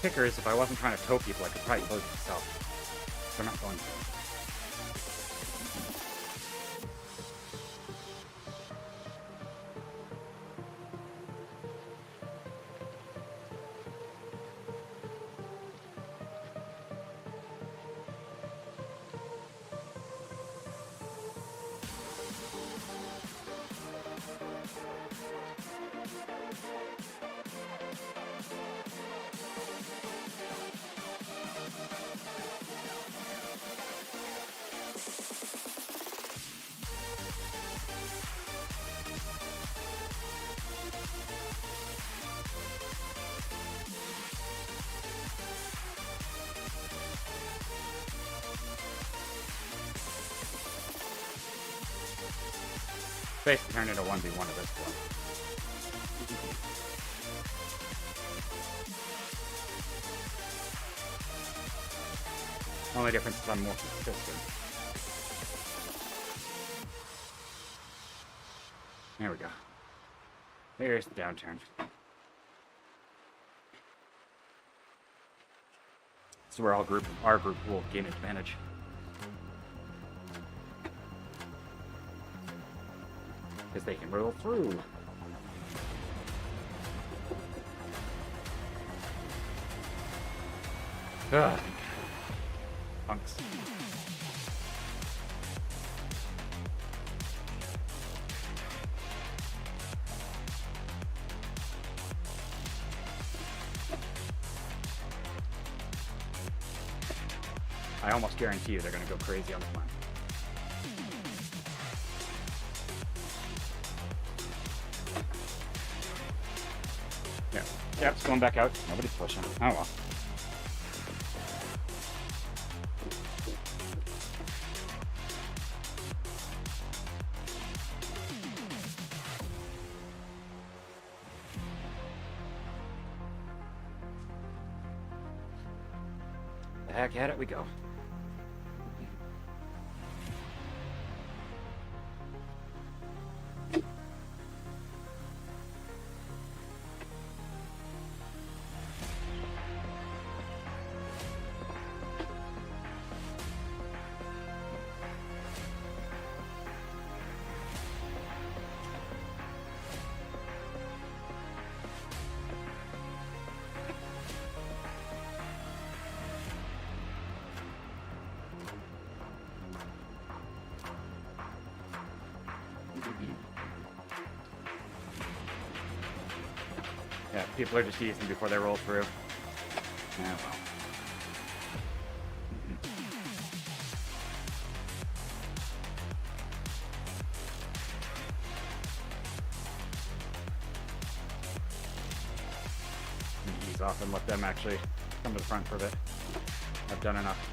Kicker is if I wasn't trying to tow people, I could probably load myself. So I'm not going to. Basically turned into 1v1 at this point. Only difference is I'm more consistent. There we go. There's the downturn. This is where our group will gain advantage. Because they can roll through. Ugh. Punks. I almost guarantee you they're going to go crazy on the plan. Yeah. Yep, it's going back out. Nobody's pushing. Oh well. Back at it we go. Yeah, people are just easing before they roll through. Yeah, well. Ease off and let them actually come to the front for a bit. I've done enough.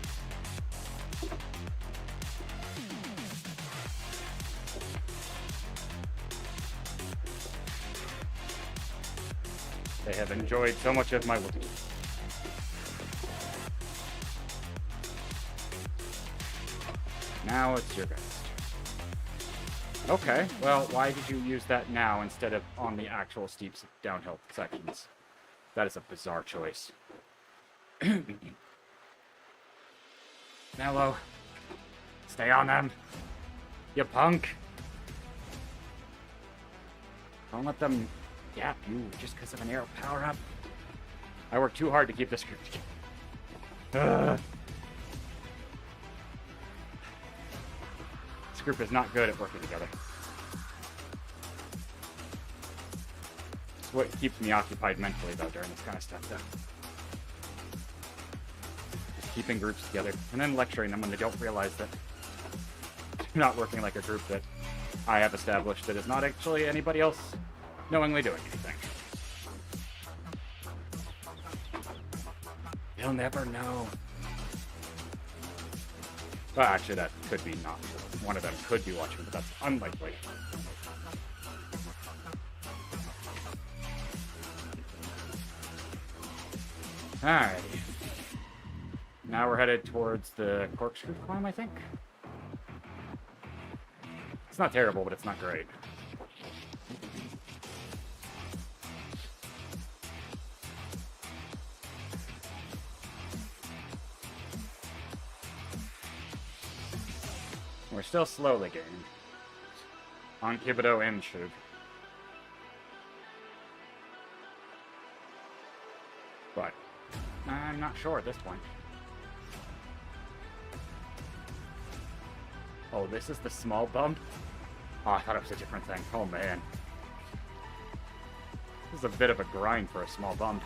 They have enjoyed so much of my whoopee. Now it's your best. Okay, well, why did you use that now instead of on the actual steep downhill sections? That is a bizarre choice. Mellow. Stay on them. You punk. Don't let them gap you just because of an arrow power-up. I worked too hard to keep this group together. This group is not good at working together. It's what keeps me occupied mentally, though, during this kind of stuff, though. Just keeping groups together, and then lecturing them when they don't realize that they're not working like a group that I have established that is not actually anybody else knowingly doing anything. You'll never know. Well, actually, that could be not true. One of them could be watching, but that's unlikely. Alrighty. Now we're headed towards the corkscrew climb, I think. It's not terrible, but it's not great. We're still slowly gaining. On Kibido and Shug. But I'm not sure at this point. Oh, this is the small bump? Oh, I thought it was a different thing. Oh, man. This is a bit of a grind for a small bump.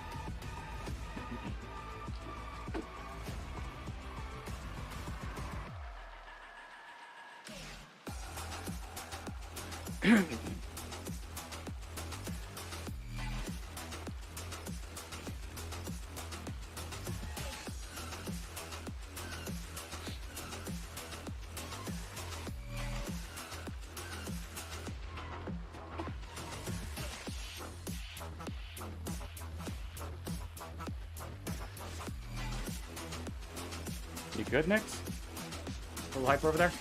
You good, Nix? A little hyper over there?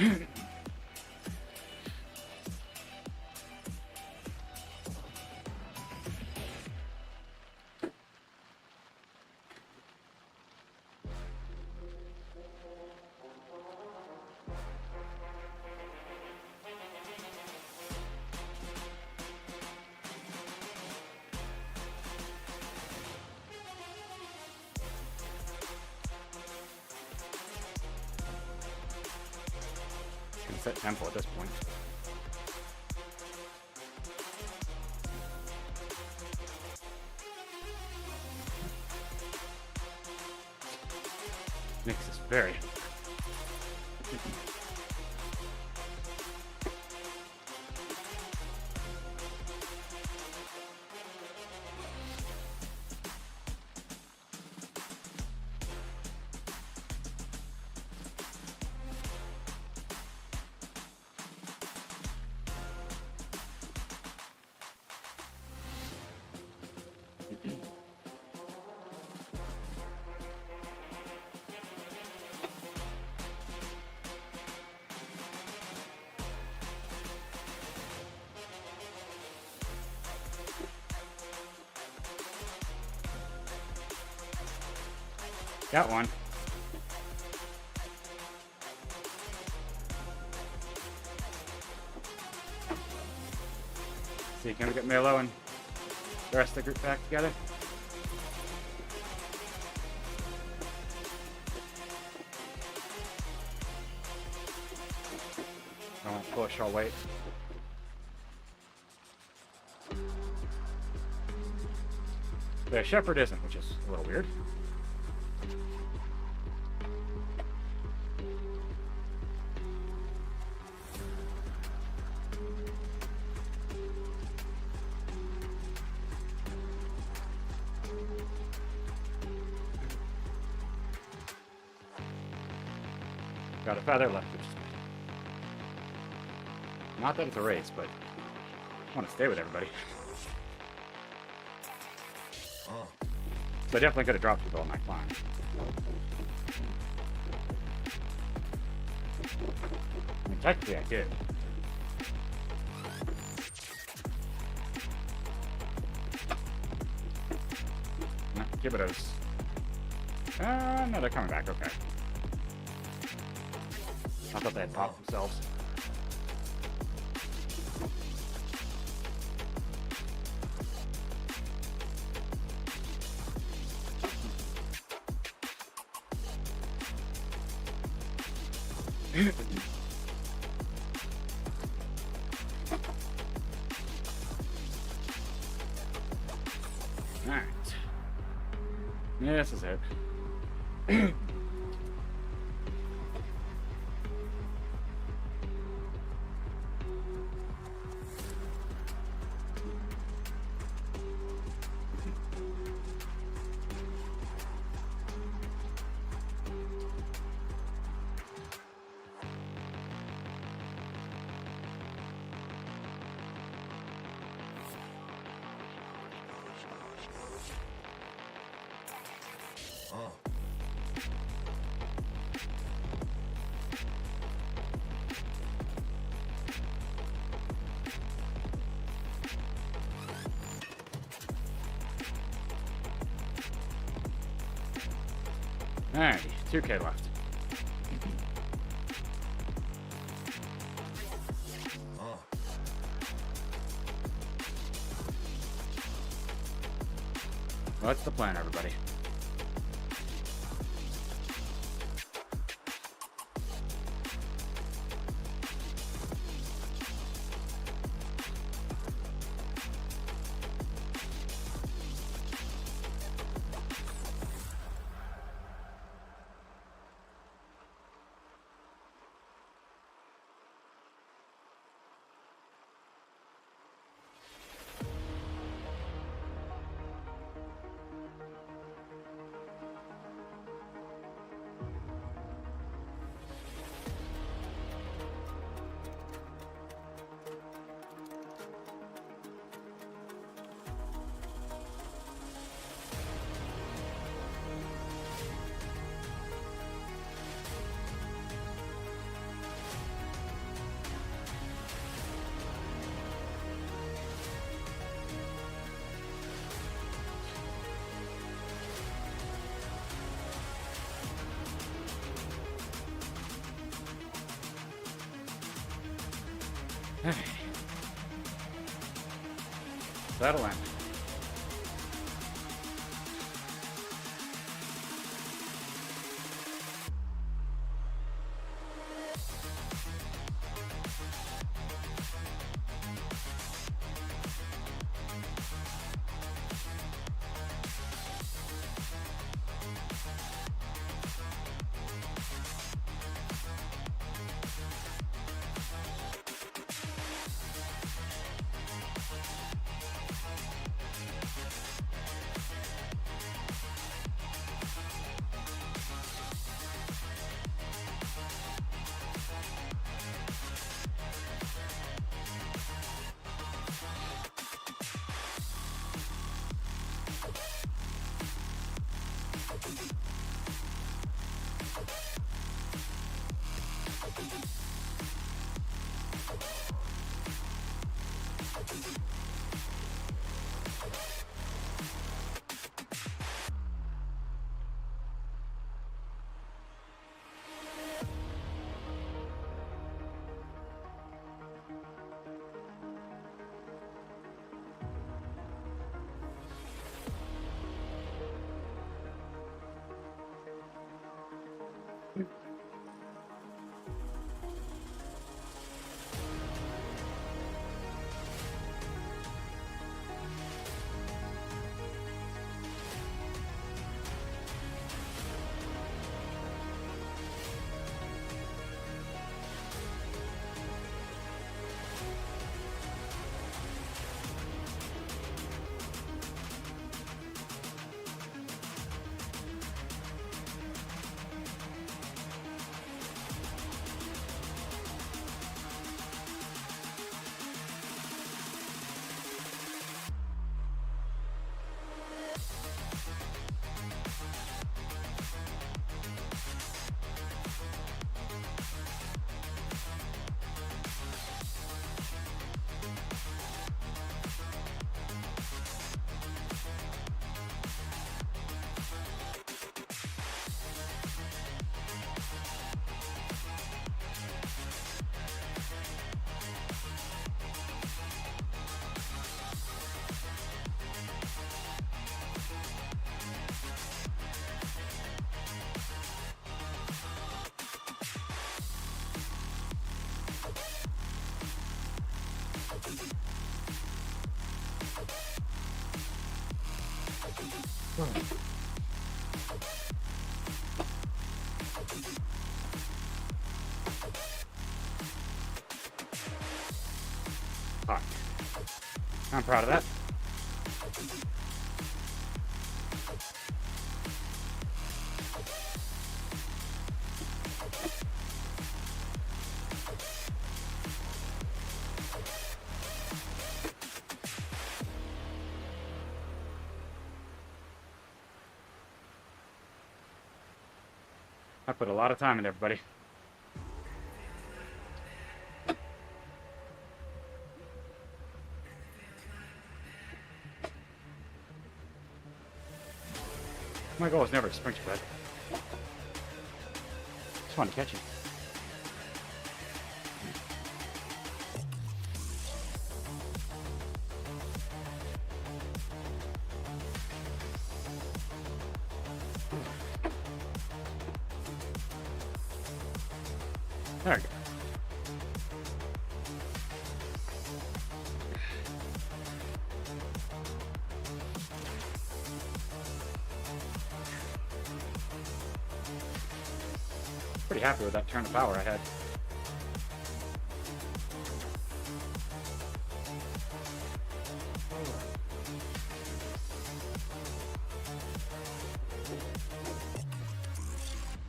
Can set tempo at this point. Makes this very. Got one. See, can we get Milo and the rest of the group back together? I won't push, I'll wait. The shepherd isn't, which is a little weird. Got a feather left, which is not that it's a race, but I want to stay with everybody. So I definitely could have dropped people on my climb. I mean, technically I did. No, Kibitos. No, they're coming back, okay. I thought they had popped themselves. Alright. Yeah, this is it. Alright, 2K left. What's the plan, everybody? Settle in. Alright. I'm proud of that. I put a lot of time in there, buddy. My goal is never to sprint you, bud. Just want to catch you. There we go. Pretty happy with that turn of power I had.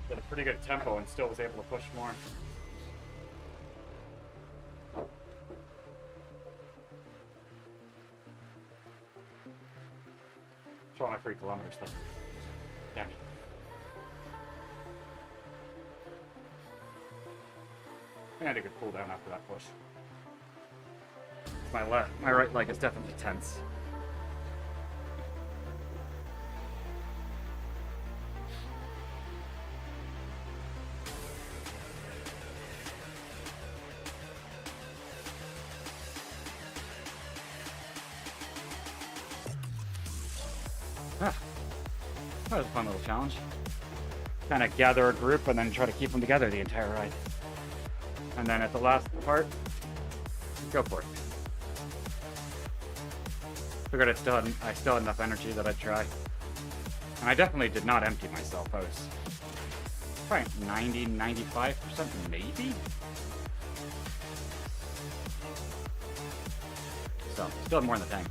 Did a pretty good tempo and still was able to push more. Try my 3 kilometers though. Damn it. I had a good cool down after that push. My right leg is definitely tense. That was a fun little challenge. Kind of gather a group and then try to keep them together the entire ride. And then at the last part, go for it. Figured I still had enough energy that I'd try. And I definitely did not empty myself. I was probably 90, 95% maybe? So, still have more in the tank.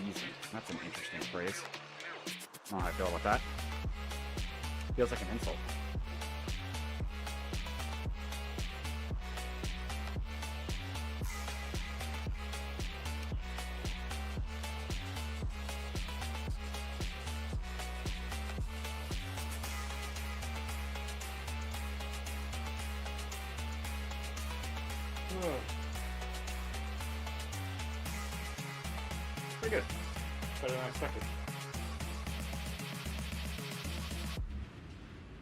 Easy. That's an interesting phrase. I don't know how I feel about that. Feels like an insult. Pretty good. Better than I expected.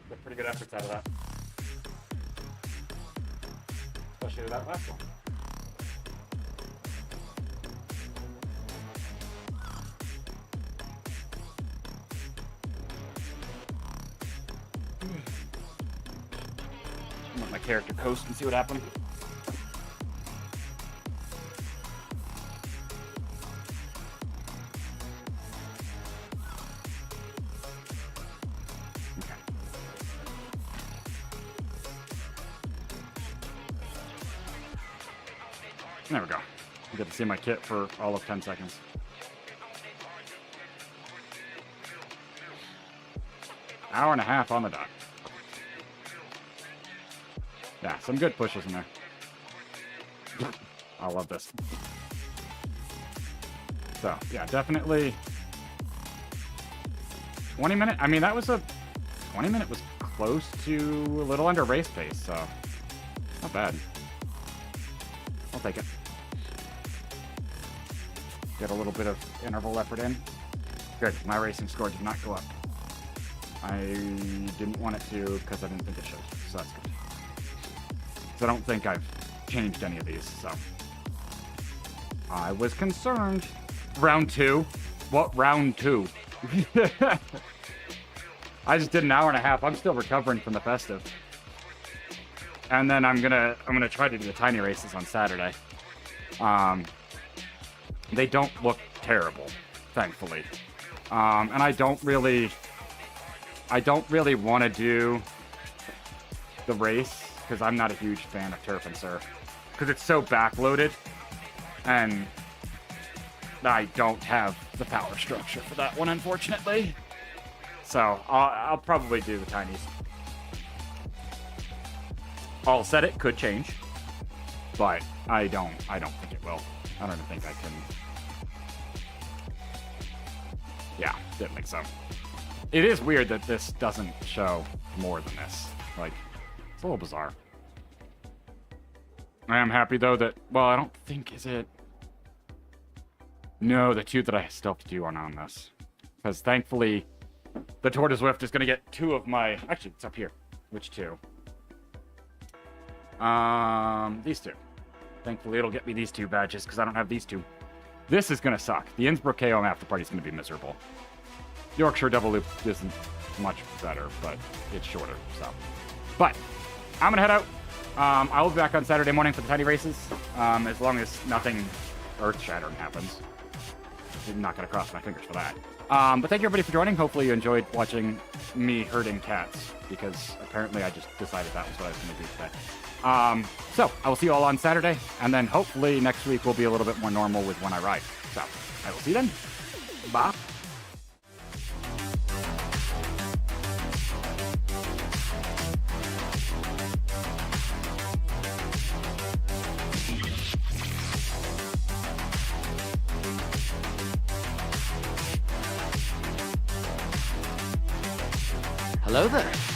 Got pretty good efforts out of that. Especially that last one. Let my character coast and see what happens. There we go. I get to see my kit for all of 10 seconds. Hour and a half on the dot. Yeah, some good pushes in there. I love this. So, yeah, definitely 20 minute. I mean, that was 20 minute was close to a little under race pace, so not bad. I'll take it. Get a little bit of interval effort in. Good. My racing score did not go up. I didn't want it to because I didn't think it should. So that's good. So I don't think I've changed any of these. So I was concerned. Round 2. What round 2? I just did an hour and a half. I'm still recovering from the festive. And then I'm gonna try to do the tiny races on Saturday. They don't look terrible, thankfully. And I don't really want to do the race because I'm not a huge fan of turf and surf because it's so backloaded, and I don't have the power structure for that one, unfortunately. So I'll probably do the tinies. All said, it could change, but I don't think it will. I don't even think I can. Yeah, didn't think so. It is weird that this doesn't show more than this. Like, it's a little bizarre. I am happy though that, well, I don't think, is it? No, the two that I still have to do aren't on this. Because thankfully, the Tour de Zwift is going to get 2 of my, actually, it's up here. Which 2? These 2. Thankfully, it'll get me these 2 badges because I don't have these 2. This is going to suck. The Innsbruck KOM after party is going to be miserable. Yorkshire Double Loop isn't much better, but it's shorter, so. But, I'm going to head out. I will be back on Saturday morning for the tiny races, as long as nothing earth-shattering happens. I'm not going to cross my fingers for that. But thank you everybody for joining. Hopefully you enjoyed watching me herding cats, because apparently I just decided that was what I was going to do today. So, I will see you all on Saturday, and then hopefully next week will be a little bit more normal with when I ride. So, I will see you then. Bye. Hello there.